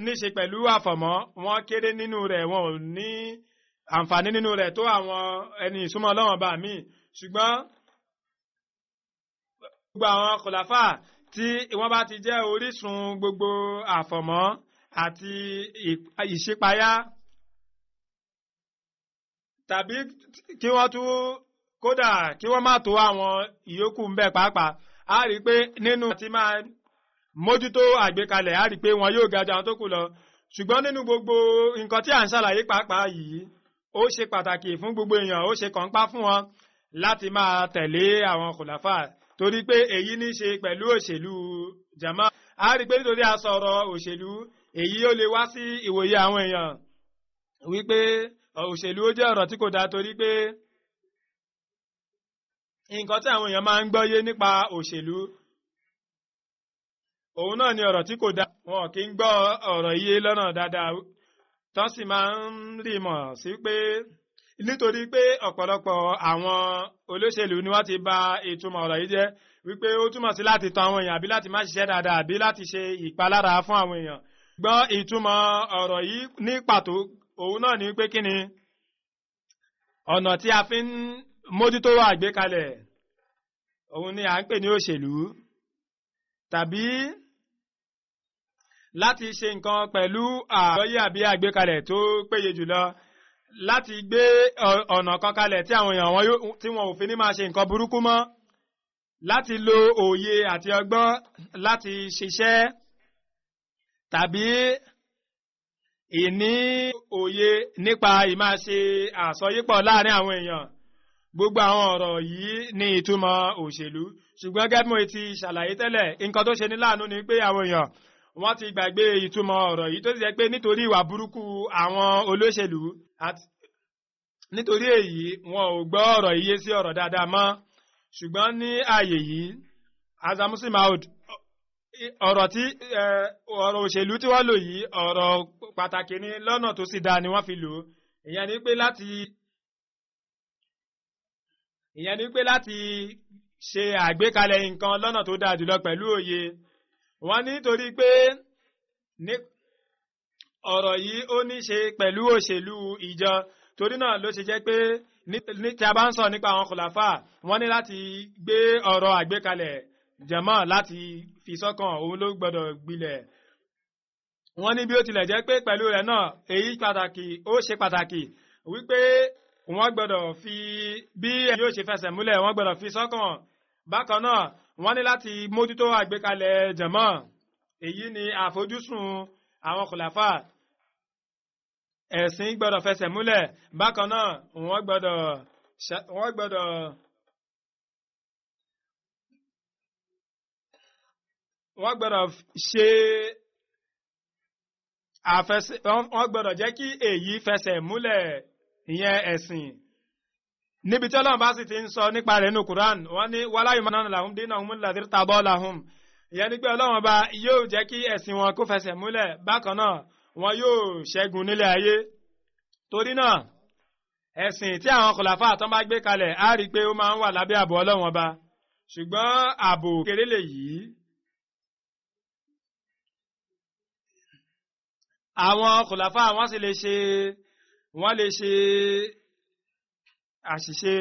S2: níṣe pẹ̀lú àfọ̀mọ́ wọn kéré nínú rẹ̀ wọn ò ní àǹfààní nínú rẹ̀ tó àwọn ẹni ìsúnmọ́ Ọlọ́run bá mi ṣùgbọ́n gbogbo àwọn kòláfà tí wọ́n bá ti jẹ́ orísun gbogbo àfọ̀mọ́ àti ìṣípayá tàbí kí wọ́n tún kódà kí wọ́n má tó àwọn ìyókù ń bẹ pàápàá a rí pé nínú àti máa mójútó àgbékalẹ̀ a rí pé wọn yóò ga jù àwọn tó kù lọ ṣùgbọ́n nínú gbogbo nǹkan tí à ń ṣàlàyé pàápàá yìí ó ṣe pàtàkì fún gbogbo èèyàn ó ṣe kànpá fún wọn láti máa tẹ̀lé àwọn kòláfà torí pé èyí ní ṣe pẹ̀lú òṣèlú jama a rí pé nítorí a sọ̀rọ̀ òṣèlú èyí ó lè wá sí ìwòye àwọn èèyàn wípé òṣèlú ó jẹ́ ọ̀rọ̀ tí kò dáa torí pé nǹkan tí àwọn èèyàn máa ń gbọ́yé nípa òṣèlú òun náà ni ọ̀rọ̀ tí kò dáa wọn kì í gbọ́ ọ̀rọ̀ iye lọ́nà dáadáa tó sì máa ń rí mọ̀ sí pé nítorí pé ọ̀pọ̀lọpọ̀ àwọn olóṣèlú ni wọ́n ti bà ìtumọ̀ ọ̀rọ̀ yìí jẹ́ wípé ó túmọ̀ sí láti tàn àwọn èèyàn àbí láti má ṣiṣẹ́ dáadáa àbí láti ṣe ìpalára fún àwọn èèyàn gbọ́ ìtumọ̀ ọ̀rọ̀ yìí ní pàtó òun náà ni pé kí ni ọ̀nà tí a fi ń mójútó àgbékalẹ̀ òun ni à ń pè ní òṣèlú tàbí láti ṣe nǹkan pẹ̀lú àgbọ́yé àbí àgbékalẹ̀ tó péye jùlọ láti gbé ọ̀nà kan kalẹ̀ tí àwọn èèyàn tí wọn ò fi ní máa ṣe nǹkan burúkú mọ́ láti lo òye àti ọgbọ́n láti ṣiṣẹ́ tàbí ìní òye nípa ìmáṣe àsọyípọ̀ láàrin àwọn èèyàn gbogbo àwọn ọ̀rọ̀ yìí ní ìtumọ̀ òṣèlú ṣùgbọ́n gẹ́gẹ́ bí mo ti ṣàlàyé tẹ́lẹ̀ nǹkan tó ṣe ní láàánú ni pé àwọn èèyàn wọ́n ti gbàgbé ìtumọ̀ ọ̀rọ̀ yìí tó ti jẹ́ pé nítorí ìwà burúkú àwọn olóṣèlú nítorí èyí wọn ò gbọ́ ọ̀rọ̀ yìí sí ọ̀rọ̀ dáadáa mọ́ ṣùgbọ́n ní ààyè yìí azamusi maud ọ̀rọ̀ òṣèlú tí wọ́n lò yìí ọ̀rọ̀ pàtàkì ní lọ́nà tó sì dáa ni wọ́n fi lò ìyẹn ni pé láti ṣe àgbékalẹ̀ nǹkan lọ́nà tó dáa jùlọ pẹ̀lú òye wọ́n nítorí pé ọ̀rọ̀ yìí ó ní ṣe pẹ̀lú òṣèlú ìjọ torí náà ló ṣe jẹ́ pé tí a bá ń sọ nípa àwọn kòláfà wọ́n ní láti gbé ọ̀rọ̀ àgbékalẹ̀ jẹ̀mọ́ láti fi sọ́kàn òun ló gbọ́dọ̀ gbilẹ̀ wọ́n ní bí ó tilẹ̀ jẹ́ pé pẹ̀lú rẹ̀ náà èyí pàtàkì ó ṣe pàtàkì wípé wọ́n gbọ́dọ̀ fi bí ẹni yóò ṣe fẹsẹ̀ múlẹ̀ wọ́n gbọ́dọ̀ fi sọ́kàn bákan náà wọ́n ní láti mójútó àgbékalẹ̀ jẹ̀mọ́ èyí ni àfojúsùn àwọn kòláfà ẹ̀sìn gbọ́dọ̀ fẹsẹ̀ múlẹ̀ bákan náà wọ́n gbọ́dọ̀ ṣe wọ́n gbọ́dọ̀ jẹ́ kí èyí fẹsẹ̀ múlẹ̀ ìyẹn ẹ̀sìn níbi tí Ọlọ́run bá sì ti ń sọ nípa rẹ̀ nínú Quran wọ́n ní wala yumanna lahum dinahum alladhi irtada lahum ìyẹn ni pé Ọlọ́run bá yóò jẹ́ kí ẹ̀sìn wọn kó fẹsẹ̀ múlẹ̀ bákan náà wọn yóò ṣẹ́gun nílé ayé torí náà ẹ̀sìn tí àwọn kòláfà tán bá gbé kalẹ̀ á rí i pé ó máa ń wà lábẹ́ ààbò Ọlọ́run ọba ṣùgbọ́n ààbò kéré lè yìí àwọn kòláfà wọ́n sì lè ṣe àṣìṣe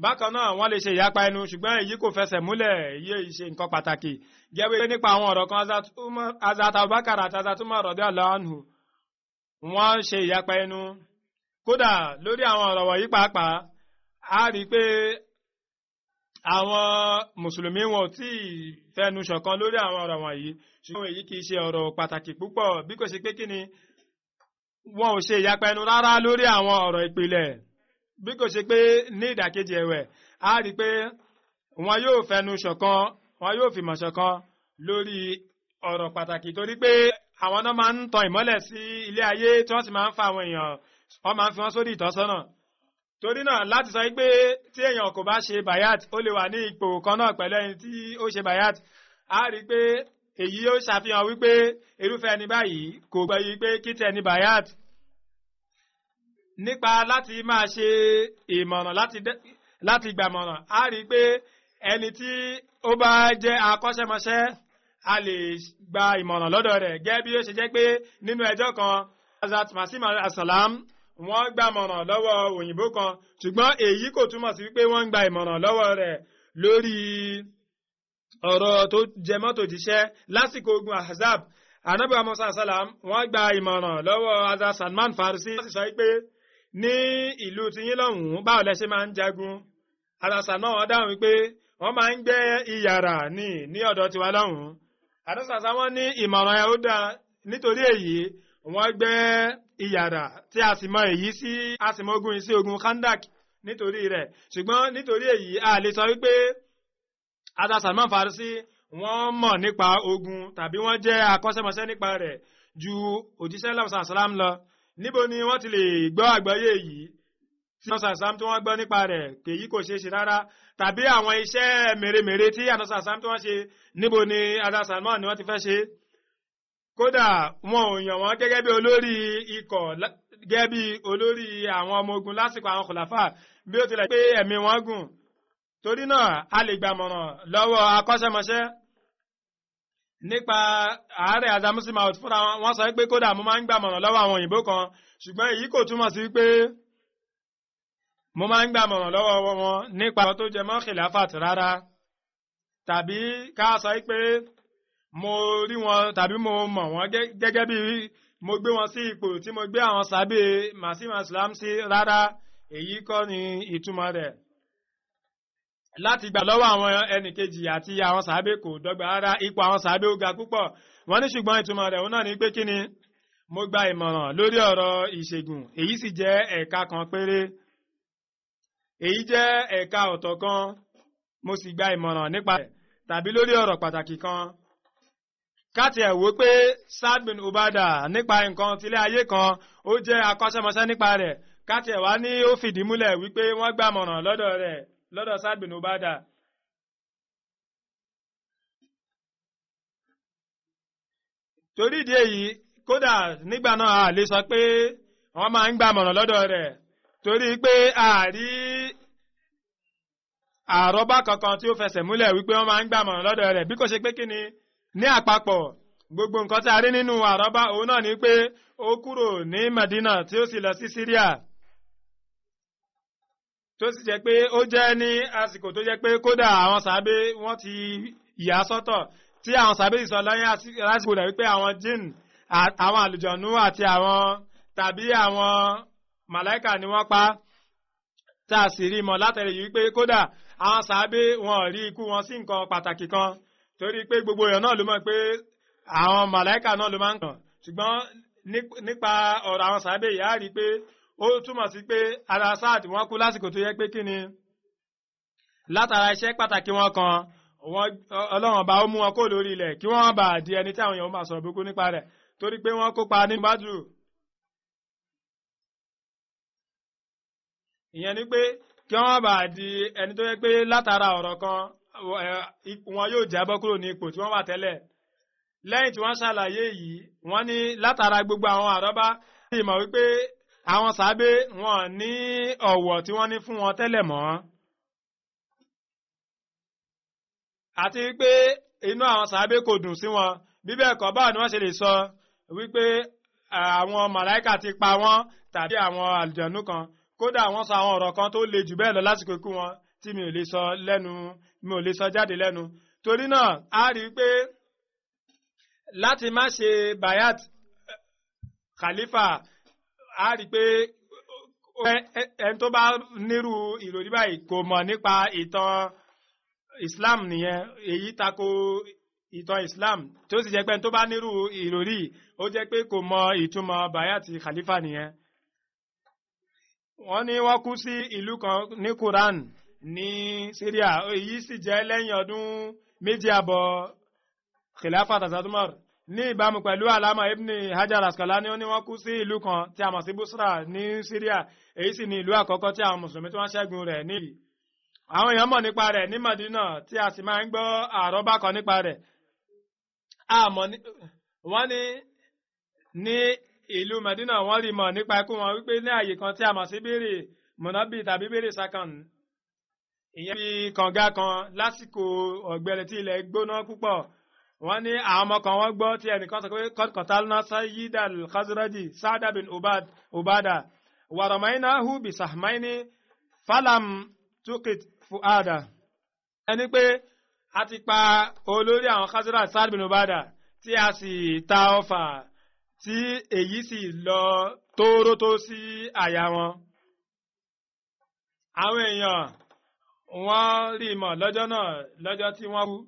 S2: bákan náà wọ́n lè ṣe ìyapa ẹnu ṣùgbọ́n èyí kò fẹsẹ̀ múlẹ̀ èyí ṣe nǹkan pàtàkì gẹ́gẹ́ nípa àwọn ọ̀rọ̀ kan Hazrat Abubakar àti Hazrat Umar radiyallahu anhu wọ́n ṣe ìyapa ẹnu kódà lórí àwọn ọ̀rọ̀ wọ̀nyí pàápàá a rí i pé àwọn mùsùlùmí wọn ò tí ì fẹnu ṣọ̀kan lórí àwọn ọ̀rọ̀ wọ̀nyí ṣùgbọ́n èyí kì í ṣe ọ̀rọ̀ pàtàkì púpọ̀ bí kò ṣe pé kí ni wọn ò ṣe ìyapa ẹnu rárá lórí àwọn ọ̀rọ̀ ìpìlẹ̀ bí kò ṣe pé ní ìdàkejì ẹ̀wẹ̀ a rí i pé wọn yóò fẹnu ṣọ̀kan wọn yóò fìmọ̀ ṣọ̀kan lórí ọ̀rọ̀ pàtàkì torí pé àwọn náà máa ń tan ìmọ́lẹ̀ sí ilé ayé tí wọ́n sì máa ń fa àwọn èèyàn wọ́n máa ń fi wọ́n sórí ìtọ́sọ́nà torí náà láti sọ pé tí èèyàn kò bá ṣe bayat ó lè wà ní ipò kan náà pẹ̀lú ẹni tí ó ṣe bayat a rí i pé èyí yóò ṣàfihàn wípé irúfẹ́ ẹni báyìí kò gbọ́ yí pé kí tẹ̀ ní bayat nípa láti máa ṣe ìmọ̀ràn láti gbàmọ̀ràn a rí i pé ẹni tí ó bá jẹ́ akọ́ṣẹ́mọṣẹ́ a lè gba ìmọ̀ràn lọ́dọ̀ rẹ̀ gẹ́gẹ́ bí ó ṣe jẹ́ pé nínú ẹjọ́ kan Hazrat Masih asalam wọ́n gba ìmọ̀ràn lọ́wọ́ òyìnbó kan ṣùgbọ́n èyí kò túmọ̀ sí wípé wọ́n ń gba ìmọ̀ràn lọ́wọ́ rẹ̀ lórí ọ̀rọ̀ tó jẹmọ́ tòjíṣẹ́ lásìkò ogun Ahzab. Ànábì Musa salam wọ́n gba ìmọ̀ràn lọ́wọ́ Hazrat Salman Farisi sì sọ pé ní ìlú tiyín lọ́hùn-ún báwo lẹ ṣe máa ń jagun. Hazrat Salman wọ́n dáhùn wípé wọ́n máa ń gbẹ́ iyàrá ní ọ̀dọ̀ tiwa lọ́hùn-ún. Àdúsàsá wọ́n ní ìmọ̀ràn ẹ̀ ó dáa nítorí èyí wọ́n gbẹ́ iyàrá tí a sì mọ èyí sí a sì mọ ogun sí ogun Khandak nítorí rẹ̀ ṣùgbọ́n nítorí èyí a lè sọ wípé Hazrat Salman Farisi wọ́n mọ̀ nípa ogun tàbí wọ́n jẹ́ akọ́ṣẹ́mọṣẹ́ nípa rẹ̀ ju òjíṣẹ́ lọ́wọ́ sàlám lọ. Níbo ni wọ́n ti lè gbọ́ àgbọ́yé yìí tí wọ́n sàlám tí wọ́n gbọ́ nípa rẹ̀ kèyí kò ṣeé ṣe rárá tàbí àwọn iṣẹ́ mèremère tí àwọn sàlám tí wọ́n ṣe níbo ni Hazrat Salman ni wọ́n ti fẹ́ ṣe. Kódà wọn ò yàn wọ́n gẹ́gẹ́ bí olórí ikọ̀ gẹ́gẹ́ bí olórí àwọn ọmọ ogun lásìkò àwọn kòláfà bí ó tilẹ̀ pé ẹ̀mí wọn gùn. Torí náà a lè gbàmọ̀ràn lọ́wọ́ akọ́ṣẹ́mọṣẹ́ nípa àárẹ̀ Azamusi Maut fúnra wọn sọ pé kódà mo máa ń gbàmọ̀ràn lọ́wọ́ àwọn òyìnbó kan ṣùgbọ́n èyí kò túmọ̀ sí pé mo máa ń gbàmọ̀ràn lọ́wọ́ wọn nípa tó jẹ mọ́ khilafat rárá tàbí ká sọ pé mo rí wọn tàbí mo mọ̀ wọ́n gẹ́gẹ́ bí mo gbé wọn sí ipò tí mo gbé àwọn sábẹ́ Masih Islam sí rárá èyí kọ́ ni ìtumọ̀ rẹ̀. Láti gbà lọ́wọ́ àwọn ẹnìkejì àti àwọn sàábé kò dọ́gba rárá ipò àwọn sàábé ó ga púpọ̀ wọ́n ní ṣùgbọ́n ìtumọ̀ rẹ̀ òun náà ni pé kí ni mo gba ìmọ̀ràn lórí ọ̀rọ̀ ìṣègùn èyí sì jẹ́ ẹ̀ka kan péré èyí jẹ́ ẹ̀ka ọ̀tọ̀ kan mo sì gba ìmọ̀ràn nípa rẹ̀ tàbí lórí ọ̀rọ̀ pàtàkì kan. Káti ẹ̀ wò pé Saad bin Ubada nípa nǹkan tilé ayé kan ó jẹ́ akọ́ṣẹ́mọṣẹ́ nípa rẹ̀ káti ẹ̀ wá ní ó fìdí múlẹ̀ wípé wọ́n gba ìmọ̀ràn lọ́dọ̀ rẹ̀ lọ́dọ̀ Saad bin Ubada. Torí ìdí èyí kódà nígbà náà a lè sọ pé wọ́n máa ń gba ìmọ̀ràn lọ́dọ̀ rẹ̀ torí pé àárí àrọ́bá kankan tí ó fẹsẹ̀ múlẹ̀ wípé wọ́n máa ń gba ìmọ̀ràn lọ́dọ̀ rẹ̀ bí kò ṣe pé kí ni ní àpapọ̀ gbogbo nǹkan tí a rí nínú àrọ́bá òun náà ni pé ó kúrò ní Medina tí ó sì lọ sí Syria tó sì jẹ́ pé ó jẹ́ ní àsìkò tó jẹ́ pé kódà àwọn sàábé wọ́n ti yà sọ́tọ̀ tí àwọn sàábé sì sọ lẹ́yìn lásìkò rẹ̀ wípé àwọn jinn àwọn àlùjọ̀nú àti àwọn tàbí àwọn màláìkà ni wọ́n pa tá a sì rí mọ̀ látẹ̀lé yìí wípé kódà àwọn sàábé wọn rí ikú wọn sí nǹkan pàtàkì kan torí pé gbogbo èèyàn náà ló mọ̀ pé àwọn màláìkà náà ló máa ń kàn ṣùgbọ́n nípa ọ̀rọ̀ àwọn sàábé yìí á rí pé ó túmọ̀ sí pé ara Saad wọ́n kú lásìkò tó yẹ pé kí ni látara iṣẹ́ pàtàkì wọn kan Ọlọ́run bá ó mú wọn kó lórí ilẹ̀ kí wọ́n bá di ẹni tí àwọn èèyàn máa sọ̀rọ̀ burúkú nípa rẹ̀ torí pé wọ́n kópa ní Badru. Ìyẹn ni pé kí wọ́n bá di ẹni tó yẹ pé látara ọ̀rọ̀ kan wọn yóò jábọ́ kúrò ní ipò tí wọ́n wà tẹ́lẹ̀. Lẹ́yìn tí wọ́n ṣàlàyé yìí wọ́n ní látara gbogbo àwọn àrọ́bá sì mọ̀ wípé àwọn sàábé wọn ní ọ̀wọ̀ tí wọ́n ní fún wọn tẹ́lẹ̀ mọ́ àti pé inú àwọn sàábé kò dùn sí wọn bí bẹ́ẹ̀ kọ́ báwo ni wọ́n ṣe lè sọ wípé àwọn màláìkà ti pa wọ́n tàbí àwọn àlùjànnú kan kódà wọ́n sọ àwọn ọ̀rọ̀ kan tó le jù bẹ́ẹ̀ lọ lásìkò ikú wọn tí mi ò lè sọ jáde lẹ́nu torí náà a rí pé láti má ṣe bayat khalifa a rí pé ẹni tó bá nírú ìròrí báyìí kò mọ̀ nípa ìtàn Islam nìyẹn èyí tako ìtàn Islam tó sì jẹ́ pé ẹni tó bá nírú ìròrí ó jẹ́ pé kò mọ̀ ìtumọ̀ bayati khalifa nìyẹn. Wọ́n ní wọ́n kú sí ìlú kan ní Quran ní Syria èyí sì jẹ́ lẹ́yìn ọdún méjì àbọ̀ khilafa Hazrat Umar ní ìbámu pẹ̀lú alama Ibn Hajar Asqalani ó ní wọ́n kú sí ìlú kan tí a mọ̀ sí Busra ní Syria èyí sì ní ìlú àkọ́kọ́ tí àwọn mùsùlùmí tí wọ́n ṣẹ́gun rẹ̀ ní. Àwọn èèyàn mọ̀ nípa rẹ̀ ní Madina tí a sì máa ń gbọ́ àrọ́bá kan nípa rẹ̀. Wọ́n ní ìlú Madina wọ́n rí mọ̀ nípa ikú wọn wípé ní àyè kan tí a mọ̀ sí Bèrè Munabi tàbí Bèrè Sakan ìyẹn bí kànga kan lásìkò ọ̀gbẹlẹ̀ tí ilẹ̀ gbóná púpọ̀. Wọ́n ní àwọn ọmọ kan wọ́n gbọ́ tí ẹnìkan sọ pé kọ́tàlná Sayyid al-Khazraji Sa'd bin Ubada wa ramainahu bisahmaini falam tuqit fuada. Ẹni pé a ti pa olórí àwọn Khazraj Sa'd bin Ubadah tí a sì ta ọfà tí èyí sì lọ tórótó sí àyà wọn. Àwọn èèyàn wọ́n rí mọ̀ lọ́jọ́ náà lọ́jọ́ tí wọ́n kú.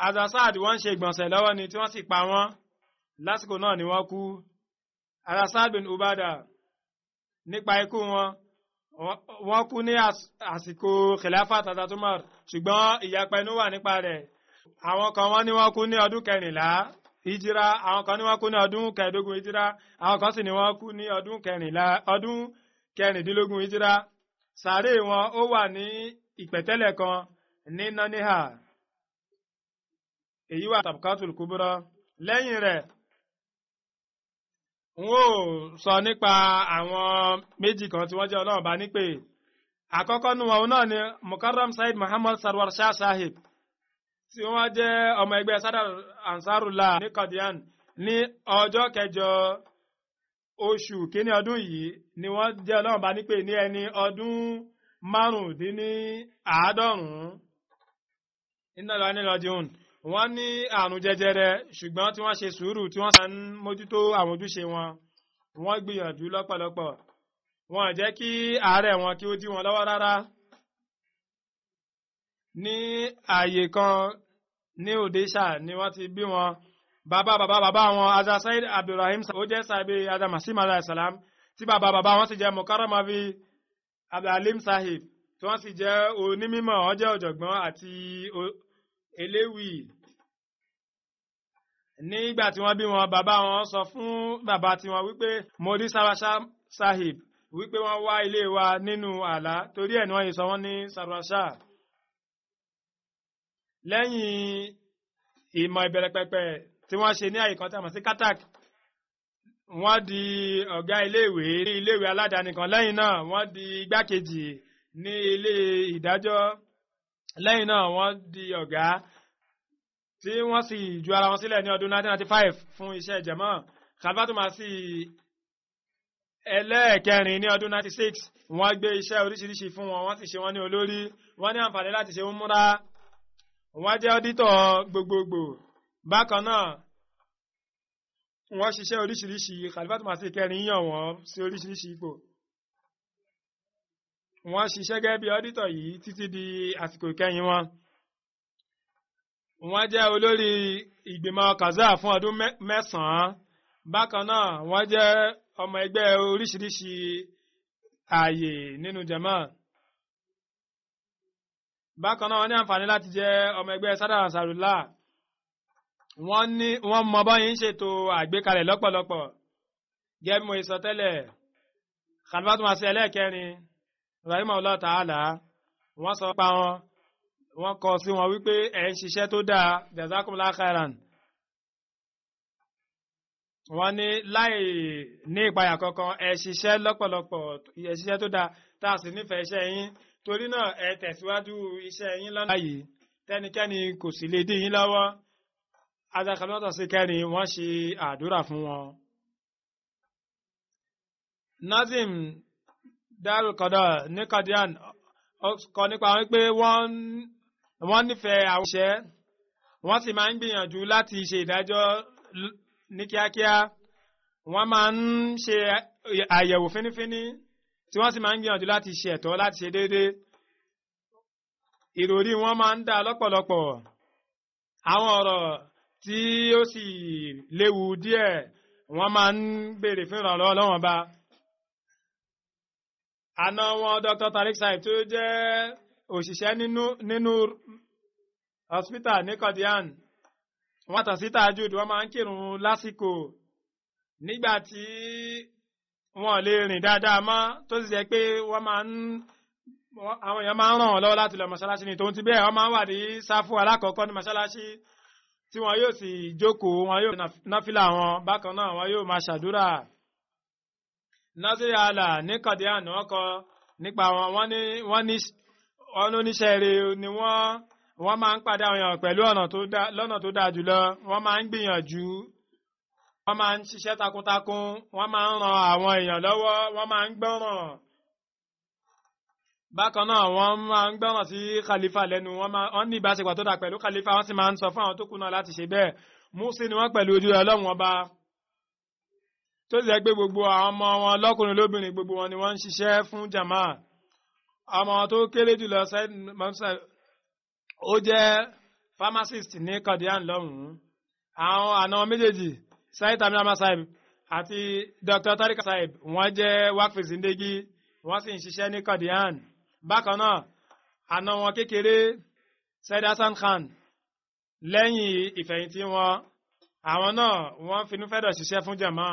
S2: Azasad wọ́n ṣe ìgbọ̀nsẹ̀ lọ́wọ́ ni tí wọ́n sì pa wọ́n. Lásìkò náà ni wọ́n kú. Azasad bin Ubadah nípa ikú wọn, wọ́n kú ní àsìkò Khilafat Hazrat Umar, ṣùgbọ́n ìyapa inú wà nípa rẹ̀. Àwọn kan wọ́n ní wọ́n kú ní ọdún 14 Hijira, àwọn kan ní wọ́n kú ní ọdún 15 Hijira, àwọn kan sì ní wọ́n kú ní ọdún 16 Hijira. Sàárè wọn ó wà ní ìpẹ̀tẹ́lẹ̀ kan ní Naniha. Èyí wà Tabaqatul Kubra. Lẹ́yìn rẹ̀, wọ́n ó sọ nípa àwọn méjì kan tí wọ́n jẹ́ Ọlọ́run bá nípè. Àkọ́kọ́ nínú wọn náà ni Mukarram Said Muhammad Sarwar Shah Sahib, tí wọ́n jẹ́ ọmọ ẹgbẹ́ Sadar Ansarullah ní Qadian. Ní ọjọ́ 8 oṣù kìíní ọdún yìí ni wọ́n jẹ́ Ọlọ́run bá nípè ní ẹni ọdún 95. Inna lillahi wa inna ilaihi raji'un. Wọ́n ní àrùn jẹjẹrẹ, ṣùgbọ́n tí wọ́n ṣe sùúrù tí wọ́n ń mójútó àwọn ojúṣe wọn. Wọ́n gbìyànjú lọ́pọ̀lọpọ̀. Wọ́n jẹ́ kí àárẹ̀ wọn kí ó dí wọn lọ́wọ́ rárá. Ní ààyè kan ní Odisha ni wọ́n ti bí wọn. Bàbá wọn Hazrat Said Abdulrahim ó jẹ́ sàbí Hazrat Masih alayhi salam, tí bàbá wọn sì jẹ́ Mukarram Abdulalim Sahib, tí wọ́n sì jẹ́ onímọ̀, wọ́n jẹ́ ọ̀jọ̀gbọ́n àti eléwì. Nígbà tí wọ́n bí wọn, bàbá wọn sọ fún bàbá tiwọn wípé Modi Sarwar Sahib wípé wọ́n wá ilé wa nínú àlá, torí ẹ̀ ni wọ́n yìí sọ wọ́n ní Sarwar Shah. Lẹ́yìn ìmọ̀ ìbẹ̀rẹ̀ pẹ̀pẹ̀ tí wọ́n ṣe ní àyíká tí a mọ̀ sí Katak, wọ́n di ọ̀gá iléèwé aládàáni kan. Lẹ́yìn náà wọ́n di igbákejì ní ilé ìdájọ́. Lẹ́yìn náà wọ́n di ọ̀gá, tí wọ́n sì ju ara wọn sílẹ̀ ní ọdún 1995 fún iṣẹ́ jẹ̀mọ́. Khalifatul Masih ẹlẹ́ẹ̀kẹrin ní ọdún 96, wọ́n gbé iṣẹ́ oríṣiríṣi fún wọn, wọ́n sì ṣe wọ́n ní olórí. Wọ́n ní àǹfààní láti ṣe umura. Wọ́n jẹ́ ọ́dítọ̀ gbogbogbò. Bákan náà, wọ́n ṣiṣẹ́ oríṣiríṣi. Khalifatul Masih kẹrin yàn wọ́n sí oríṣiríṣi ipò. Wọ́n ṣiṣẹ́ gẹ́gẹ́ bí ọ́dítọ̀ yìí títí di àsìkò ìkẹyìn wọn. Wọ́n jẹ́ olórí ìgbìmọ̀ Kaza fún ọdún 9. Bákan náà, wọ́n jẹ́ ọmọ ẹgbẹ́ oríṣiríṣi ààyè nínú jama. Bákan náà, wọ́n ní àǹfààní láti jẹ́ ọmọ ẹgbẹ́ Sadar Ansarullah. Wọ́n mọ báyìí ń ṣètò àgbékalẹ̀ lọ́pọ̀lọpọ̀. Gẹ́gẹ́ bí mo sọ tẹ́lẹ̀, Khalifatul Masih ẹlẹ́ẹ̀kẹrin rahimahullah ta'ala, wọ́n sọ pa wọn, wọ́n kọ sí wọn wípé ẹ̀ ń ṣiṣẹ́ tó dáa, jazakumullahu khairan. Wọ́n ní láì ní ìpayà kankan, ẹ ṣiṣẹ́ lọ́pọ̀lọpọ̀, ẹ ṣiṣẹ́ tó dáa, tá a sì nífẹ̀ẹ́ iṣẹ́ yín. Torí náà ẹ tẹ̀síwájú iṣẹ́ yín lọ́nà yìí, tẹ́nikẹ́ni kò sì lè dí yín lọ́wọ́. Hazrat Khalifatul Masih kẹrin wọ́n ṣe àdúrà fún wọn. Nazim Darul Qada ní Qadian kọ nípa wípé wọ́n nífẹ̀ẹ́ àwọn iṣẹ́, wọ́n sì máa ń gbìyànjú láti ṣe ìdájọ́ ní kíákíá. Wọ́n máa ń ṣe àyẹ̀wò fínífíní, tí wọ́n sì máa ń gbìyànjú láti ṣe ẹ̀tọ́, láti ṣe déédéé. Ìròrí wọn máa ń dá lọ́pọ̀lọpọ̀. Àwọn ọ̀rọ̀ tí ó sì léwu díẹ̀, wọ́n máa ń béèrè fún ìrànlọ́wọ́ lọ́wọ́n bá. Àna wọn Dr. Tariq Saib tó jẹ́ òṣìṣẹ́ nínú hospital ní Qadian, wọ́n tàn sí tahajjud, wọ́n máa ń kírun lásìkò. Nígbà tí wọ́n lè rìn dáadáa mọ́, tó sì jẹ́ pé àwọn èèyàn máa ń ràn wọ́n lọ́wọ́ láti lọ mọ́ṣáláṣí ni, tòun ti bẹ́ẹ̀ wọ́n máa ń wà ní sáfù alákọ̀ọ́kọ́ ní mọ́ṣáláṣí, tí wọ́n yóò sì jókòó, wọ́n yóò náfìlà wọn. Bákan náà wọ́n yóò máa ṣàdúrà. Nazir Allah ní Qadian wọ́n kọ nípa wọ́n ní oníṣẹ́ rere ni wọ́n máa ń pàdé àwọn èèyàn pẹ̀lú lọ́nà tó dáa jùlọ. Wọ́n máa ń gbìyànjú wọ́n máa ń ṣiṣẹ́ takuntakun, wọ́n máa ń ran àwọn èèyàn lọ́wọ́, wọ́n máa ń gbọ́ràn. Bákan náà wọ́n máa ń gbọ́ràn sí khalifa lẹ́nu, wọ́n ní ìbáṣepọ̀ tó dà pẹ̀lú khalifa, wọ́n sì máa ń sọ fún àwọn tó kù náà láti ṣe bẹ́ẹ̀. Músí ni wọ́n pẹ̀lú ojú Ọlọ́run ọba, tó sì jẹ́ pé gbogbo àwọn ọmọ wọn lọ́kùnrin lóbìnrin gbogbo wọn ni wọ́n ń ṣiṣẹ́ fún jama. Ọmọ tó kéré jùlọ ó jẹ́ pharmacist ní Qadian lọ́hùn-ún. Àwọn àna méjèèjì Said Amir Ahmad Sahib àti Dr. Tariq Sahib wọ́n jẹ́ Waqf Zindagi, wọ́n sì ń ṣiṣẹ́ ní Qadian. Bákan náà àna wọn kékeré Said Hassan Khan, lẹ́yìn ìfẹ̀yìntì wọn àwọn náà wọ́n finúfẹ́dọ̀ ṣiṣẹ́ fún jama.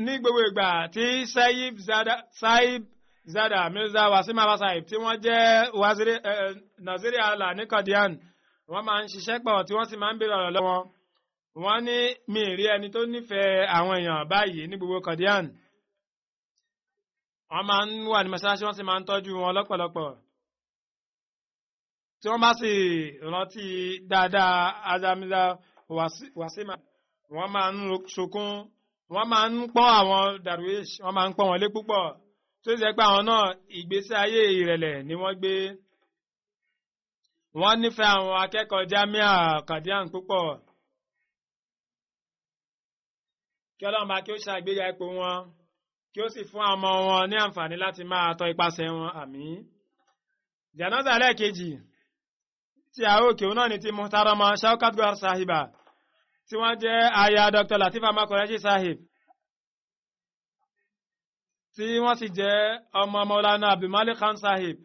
S2: Ní gbogbo ìgbà tí Saib Zada Mirza Wasim Abba Sahib tí wọ́n jẹ́ Naziri ala ní Qadian, wọ́n máa ń ṣiṣẹ́ pọ̀ tí wọ́n sì máa ń bèèrè ọ̀rọ̀ lọ́wọ́. Wọ́n ní mi rí ẹni tó nífẹ̀ẹ́ àwọn èèyàn báyìí ní gbogbo Qadian. Wọ́n máa ń wà ní mọ́ṣáláṣí, wọ́n sì máa ń tọ́jú wọn lọ́pọ̀lọpọ̀. Tí wọ́n bá sì rántí dáadáa Azamiza Wasim, wọ́n máa ń sọkún, wọ́n máa ń pọ́n àwọn Darwish, wọ́n máa ń pọ́n wọn lé púpọ̀. Tó jẹ́ pé àwọn náà ìgbésí ayé ìrẹ̀lẹ̀ ni wọ́n gbé. Wọ́n nífẹ̀ẹ́ àwọn akẹ́kọ̀ọ́ Jamia Qadian púpọ̀. Kí Ọlọ́run bá kí ó ṣàgbéga ipò wọn, kí ó sì fún àwọn ọmọ wọn ní àǹfààní láti máa tọ ipasẹ̀ wọn, àmín. Janaza lẹ́ẹ̀kejì tí a ó kí òun náà ni ti Muhtarama Shaukat Gohar Sahiba, tí wọ́n jẹ́ aya Dr. Latif Ahmad Qureshi Sahib, tí wọ́n sì jẹ́ ọmọ Maulana Abdulmalik Khan Sahib.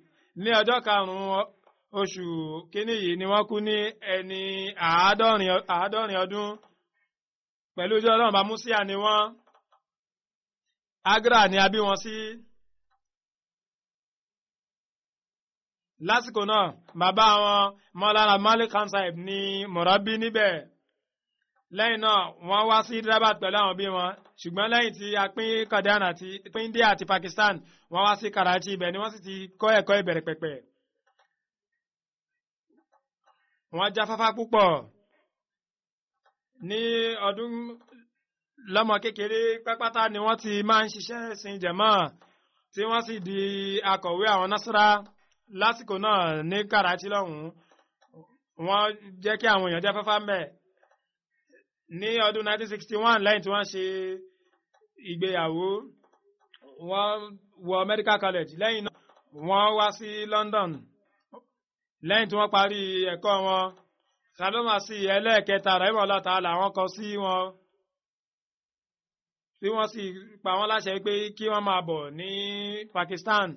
S2: Ní ọjọ́ 5 oṣù kínní yìí ni wọ́n kú ní ẹni 70 ọdún. Pẹ̀lú ojú Ọlọ́run bá Músíà ni wọ́n. Agra ni a bí wọn sí. Lásìkò náà bàbá wọn Maulana Malik Khan Sahib ní mọ̀rọ́bí níbẹ̀. Lẹ́yìn náà wọ́n wá sí Hyderabad pẹ̀lú àwọn bí wọn, ṣùgbọ́n lẹ́yìn tí a pín Qadian àti pín India àti Pakistan, wọ́n wá sí Karachi, ibẹ̀ ni wọ́n sì ti kọ́ ẹ̀kọ́ ìbẹ̀rẹ̀ pẹ̀pẹ̀. Wọ́n jáfáfá púpọ̀. Ní ọdún lọ́mọ kékeré pápátá ni wọ́n ti máa ń ṣiṣẹ́ sin jàmá, tí wọ́n sì di akọ̀wé àwọn Nasra lásìkò náà ní Karachi lọ́hùn-ún. Wọ́n jẹ́ kí àwọn èèyàn jáfáfá ń bẹ̀. Ní ọdún 1961 lẹ́yìn tí wọ́n ṣe ìgbéyàwó, wọ́n wọ Medical College. Lẹ́yìn náà wọ́n wá sí London. Lẹ́yìn tí wọ́n parí ẹ̀kọ́ wọn, Saloma sí ẹlẹ́ẹ̀kẹta rahimahullah ta'ala wọ́n kọ sí wọn, tí wọ́n sì pa wọ́n láṣẹ pé kí wọ́n máa bọ̀ ní Pakistan.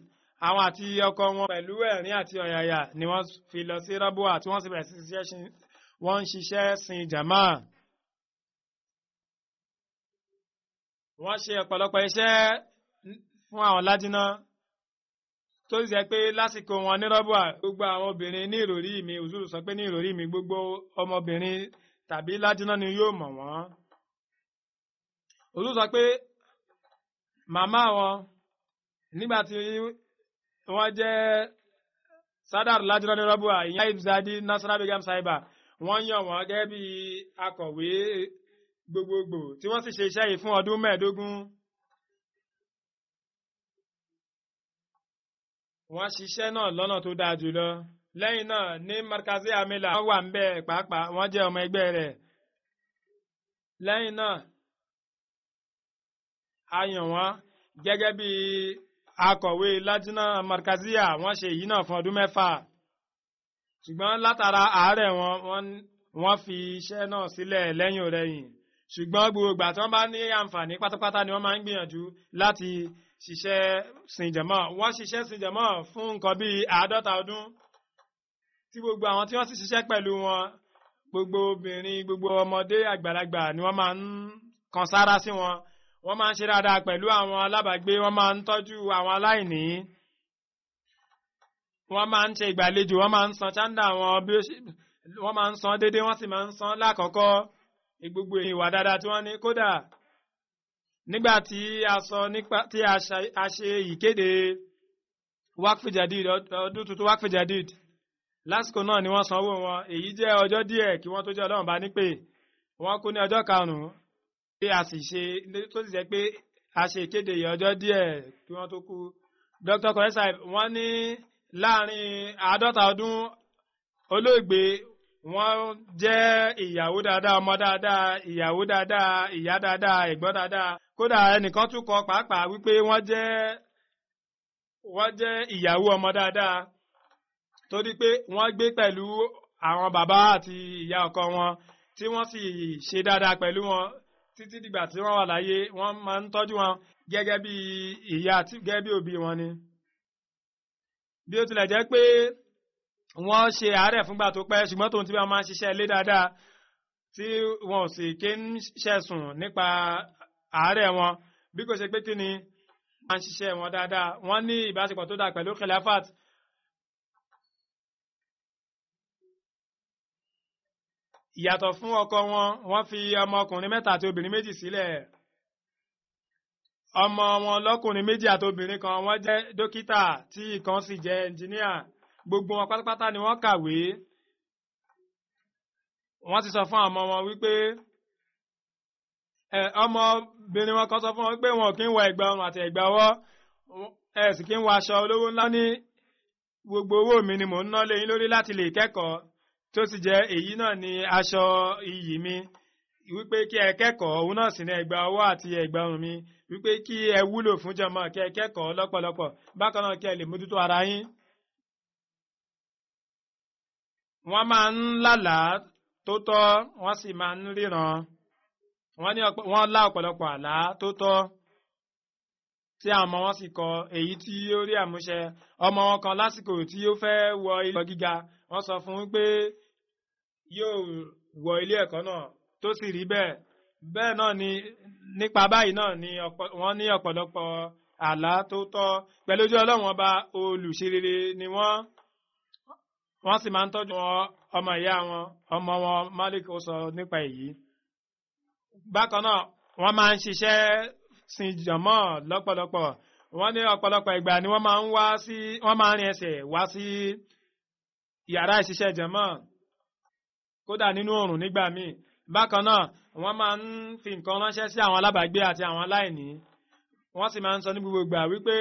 S2: Àwọn àti ọkọ wọn pẹ̀lú ẹ̀rín àti ọ̀yàyà ni wọ́n fi lọ sí Rabua, tí wọ́n sì bẹ̀rẹ̀ sí wọ́n ń ṣiṣẹ́ sin jàmá. Wọ́n ṣe ọ̀pọ̀lọpọ̀ iṣẹ́ fún àwọn Ládínà, tó sì jẹ́ pé lásìkò wọn ní Rabua, gbogbo àwọn obìnrin ní ìròrí mi, Uzuru sọ pé ní ìròrí mi gbogbo ọmọbìnrin tàbí Ládínà ni yóò mọ̀ wọ́n. Uzuru sọ pé màmá wọn nígbàtí wọ́n jẹ́ Sadar Ládínà ní Rabua, ìyá Ibzadi Nasra Begum Sahiba, wọ́n yàn wọ́n gẹ́gẹ́ bí akọ̀wé gbogbogbò, tí wọ́n sì ṣe iṣẹ́ yìí fún ọdún 15. Wọ́n ṣiṣẹ́ náà lọ́nà tó dáa jùlọ. Lẹ́yìn náà ní Markazi Amila wọ́n wà ń bẹ̀ pàápàá, wọ́n jẹ́ ọmọ ẹgbẹ́ rẹ̀. Lẹ́yìn náà a yàn wọ́n gẹ́gẹ́ bí akọ̀wé Lajna Markaziya, wọ́n ṣe èyí náà fún ọdún 6. Ṣùgbọ́n látara àárẹ̀ wọ́n fi iṣẹ́ náà sílẹ̀ lẹ́yìn ọ̀rẹ́yìn. Ṣùgbọ́n gbogbo ìgbà tí wọ́n bá ní àǹfààní pátápátá ni wọ́n máa ń gbìyànjú láti ṣiṣẹ́ sin jàmá. Wọ́n ṣiṣẹ́ sin jàmá fún nǹkan bí 50 ọdún, tí gbogbo àwọn tí wọ́n sì ṣiṣẹ́ pẹ̀lú wọn, gbogbo obìnrin, gbogbo ọmọdé, àgbàlagbà ni wọ́n máa ń kan sára sí wọn. Wọ́n máa ń ṣe dáadáa pẹ̀lú àwọn alábàágbé, wọ́n máa ń tọ́jú àwọn aláìní. Wọ́n máa ń ṣe ìgbàlejò, wọ́n máa ń san chándà wọn bí wọ́n máa ń san déédéé, wọ́n sì máa ń san lákọ̀ọ́kọ́. Gbogbo ìwà dáadáa tí wọ́n ní, kódà nígbà tí a sọ nípa tí a ṣe ìkéde wákfì jadid ọdún tuntun wákfì jadid lásìkò náà ni wọ́n sanwó wọn èyí jẹ́ ọjọ́ díẹ̀ kí wọ́n tó jẹ́ ọlọ́run bá ní pé wọ́n kú ní ọjọ́ karùn-ún pé a sì ṣe tó sì jẹ́ pé a ṣe ìkéde yìí ọjọ́ díẹ̀ kí wọ́n tó kú. Dr. Koresa wọ́n ní láàrin 50 ọdún olóògbé wọ́n jẹ́ ìyàwó dáadáa ọmọ dáadáa ìyàwó dáadáa ìyá dáadáa ẹ̀gbọ́n dáadáa kódà ẹnìkan tún kọ pàápàá wípé wọ́n jẹ́ ìyàwó ọmọ dáadáa torí pé wọ́n gbé pẹ̀lú àwọn bàbá àti ìyá ọkọ wọn tí wọ́n sì ṣe dáadáa pẹ̀lú wọn títí dìgbà tí wọ́n wà láyé wọ́n máa ń tọ́jú wọn gẹ́gẹ́ bí ìyá àti gẹ́gẹ́ bí òbí wọn ni. Bí ó tilẹ̀ jẹ́ pé wọ́n ṣe àárẹ̀ fúngbà tó pẹ́ ṣùgbọ́n tóun tí wọ́n máa ń ṣiṣẹ́ ilé dáadáa tí wọn ò sì ké ń ṣẹ̀sùn nípa àárẹ̀ wọn bí kò ṣe pé kí ni wọ́n ń ṣiṣẹ́ wọn dáadáa wọ́n ní ìbáṣepọ̀ tó dáa pẹ̀lú Khilafat. Ìyàtọ̀ fún ọkọ wọ́n fi ọmọkùnrin 3 àti obìnrin 2 sílẹ̀. Ọmọ wọn lọ́kùnrin 2 àti obìnrin kan wọ́n jẹ́ dókítà tí ìkan sì jẹ́ ẹnjìníà. Gbogbo wọn pátápátá ni wọ́n kàwé. Wọ́n ti sọ fún ọmọ wọn wípé ọmọbìnrin wọn kan sọ fún wọn wípé wọn kì í wọ ẹ̀gbà ọrùn àti ẹ̀gbà ọwọ́ sì kì í wọ aṣọ olówó ńlá ní gbogbo owó mi ni mò ń ná lé yín lórí láti lè kẹ́kọ̀ọ́ tó sì jẹ́ èyí náà ni aṣọ iyì mi wípé kí ẹ kẹ́kọ̀ọ́ òun náà sì ní ẹ̀gbà ọwọ́ àti ẹ̀gbà ọrùn mi wípé kí ẹ wúlò fún jọmọ kí ẹ kẹ́kọ̀ọ́ lọ́pọ̀lọpọ̀ bákan náà kí ẹ lè mójútó ara yín. Wọ́n máa ń lálàá tó tọ́ wọ́n sì máa ń ríran wọ́n lá ọ̀pọ̀lọpọ̀ àlá tó tọ́ tí àwọn ọmọ wọn sì kọ èyí tí ó rí àmúṣẹ. Ọmọ wọn kan lásìkò tí ó fẹ́ wọ ilé gíga wọ́n sọ fún un pé yóò wọ ilé ẹ̀kọ́ náà tó sì rí bẹ́ẹ̀. Bẹ́ẹ̀ náà ni nípa báyìí náà ni wọ́n ní ọ̀pọ̀lọpọ̀ àlá tó tọ́ pẹ̀lú ojú Ọlọ́run ọba olùṣerere ni wọ́n sì máa ń tọ́jú wọn ọmọ ìyá wọn ọmọ wọn Malik ó sọ nípa èyí. Bákan náà wọ́n máa ń ṣiṣẹ́ sin jọmọ́ lọ́pọ̀lọpọ̀. Wọ́n ní ọ̀pọ̀lọpọ̀ ìgbà ni wọ́n máa ń rin ẹsẹ̀ wá sí yàrá ìṣiṣẹ́ jọmọ́ kódà nínú oòrùn nígbà míì. Bákan náà wọ́n máa ń fi nǹkan ránṣẹ́ sí àwọn alábàágbé àti àwọn aláìní. Wọ́n sì máa ń sọ ní gbogbo ìgbà wípé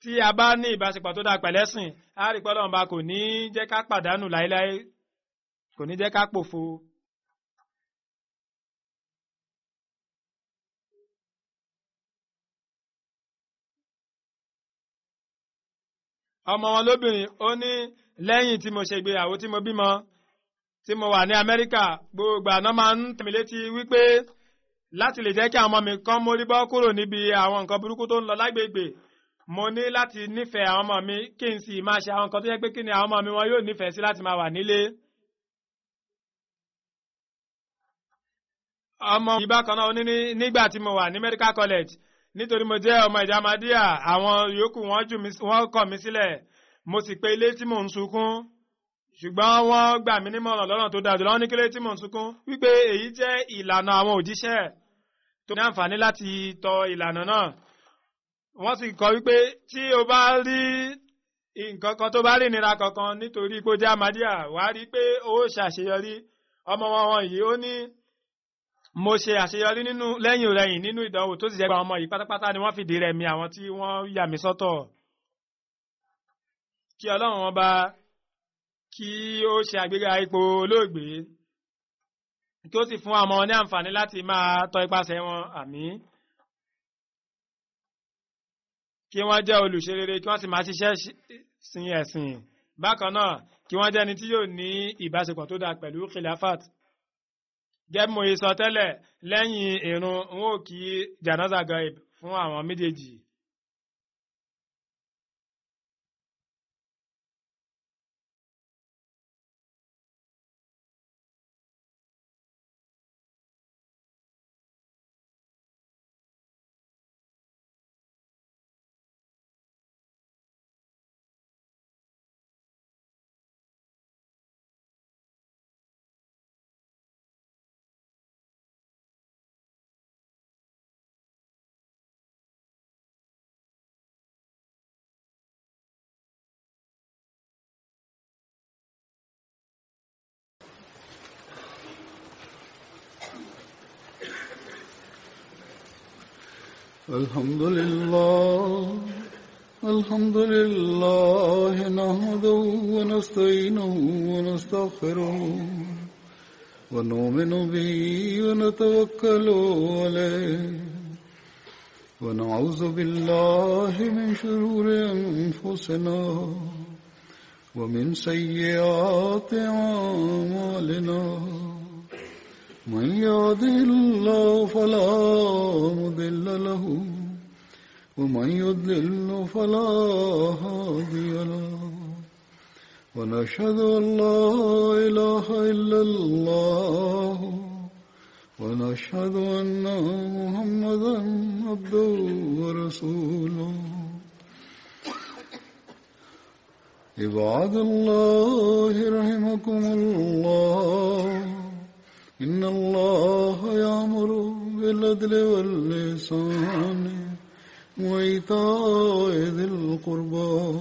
S2: tí a bá ní ìbáṣepọ̀ tó dáa pẹ̀lẹ́sìn á rí pé Ọlọ́run bá kò ní jẹ́ ká pàdánù láéláé kò ní jẹ́ ká pòfo. Ọmọ wọn lóbìnrin ó ní lẹ́yìn tí mo ṣe ìgbéyàwó tí mo bímọ tí mo wà ní Amẹ́ríkà gbogbo àná máa ń tẹ̀mí létí wípé láti lè jẹ́ kí àwọn ọmọ mi kán mórí bọ́ kúrò níbi àwọn nǹkan burúkú tó ń lọ lágbègbè mo ní láti nífẹ̀ẹ́ àwọn ọmọ mi kí n sì máa ṣe àwọn nǹkan tó yẹ pé kí ni àwọn ọmọ mi wọn yóò nífẹ̀ẹ́ sí láti máa wà nílé. Ọmọ yìí bákan náà ó ní nígbà tí mo wà ní Medical College nítorí mo jẹ́ ọmọ ìjà Ahmadiyya àwọn yòókù wọ́n kọ̀ mí sílẹ̀ mo sì pé ilé tí mò ń sunkún ṣùgbọ́n wọ́n gbà mí nímọ̀ràn lọ́nà tó dájú lọ́wọ́ ní kílé tí mò ń sunkún wípé èyí jẹ́ ìlànà àwọn òjíṣẹ́ tó ní àǹfààní láti tọ ìlànà náà. Wọ́n sì kọ wípé tí o bá rí nǹkan kan tó bá rí ìnira kankan nítorí pé ó jẹ́ Ahmadiyya wàá rí pé ó ṣàṣeyọrí. Ọmọ wọn yìí ó ní mo ṣe àṣeyọrí lẹ́yìn nínú ìdánwò tó sì jẹ́ pé àwọn ọmọ yìí pátápátá ni wọ́n fìdí rẹmi àwọn tí wọ́n yà mí sọ́tọ̀. Kí Ọlọ́run wọn bá kí ó ṣe àgbéga ipò olóògbé kí ó sì fún àwọn ọmọ ní àǹfààní láti máa tọ ipasẹ̀ wọn àmín. Kí wọ́n jẹ́ olùṣerere kí wọ́n sì máa ṣiṣẹ́ sin ẹ̀sìn bákan náà kí wọ́n jẹ́ ẹni tí yóò ní ìbáṣepọ̀ tó dáa pẹ̀lú Khilafat. Gẹ́gẹ́ mo sọ tẹ́lẹ̀ lẹ́yìn ìrun n ó kí janaza gaib fún àwọn méjèèjì.
S1: الحمد لله نحمده ونستعينه ونستغفره ونؤمن به ونتوكل عليه ونعوذ بالله من شرور أنفسنا ومن سيئات أعمالنا من يهده الله فلا مضل له ومن يضلل فلا هادي له ونشهد أن لا إله إلا الله ونشهد أن محمدا عبده ورسوله عباد الله رحمكم الله إن الله يأمر بالعدل والإحسان وإيتاء ذي القربى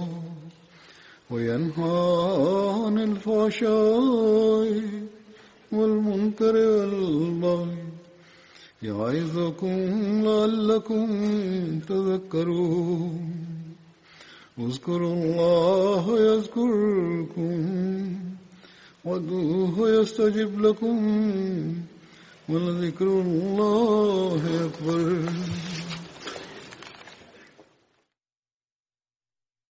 S1: وينهى عن الفحشاء والمنكر والبغي يعظكم لعلكم تذكرون اذكروا الله يذكركم وادعوه يستجب لكم ولذكر الله أكبر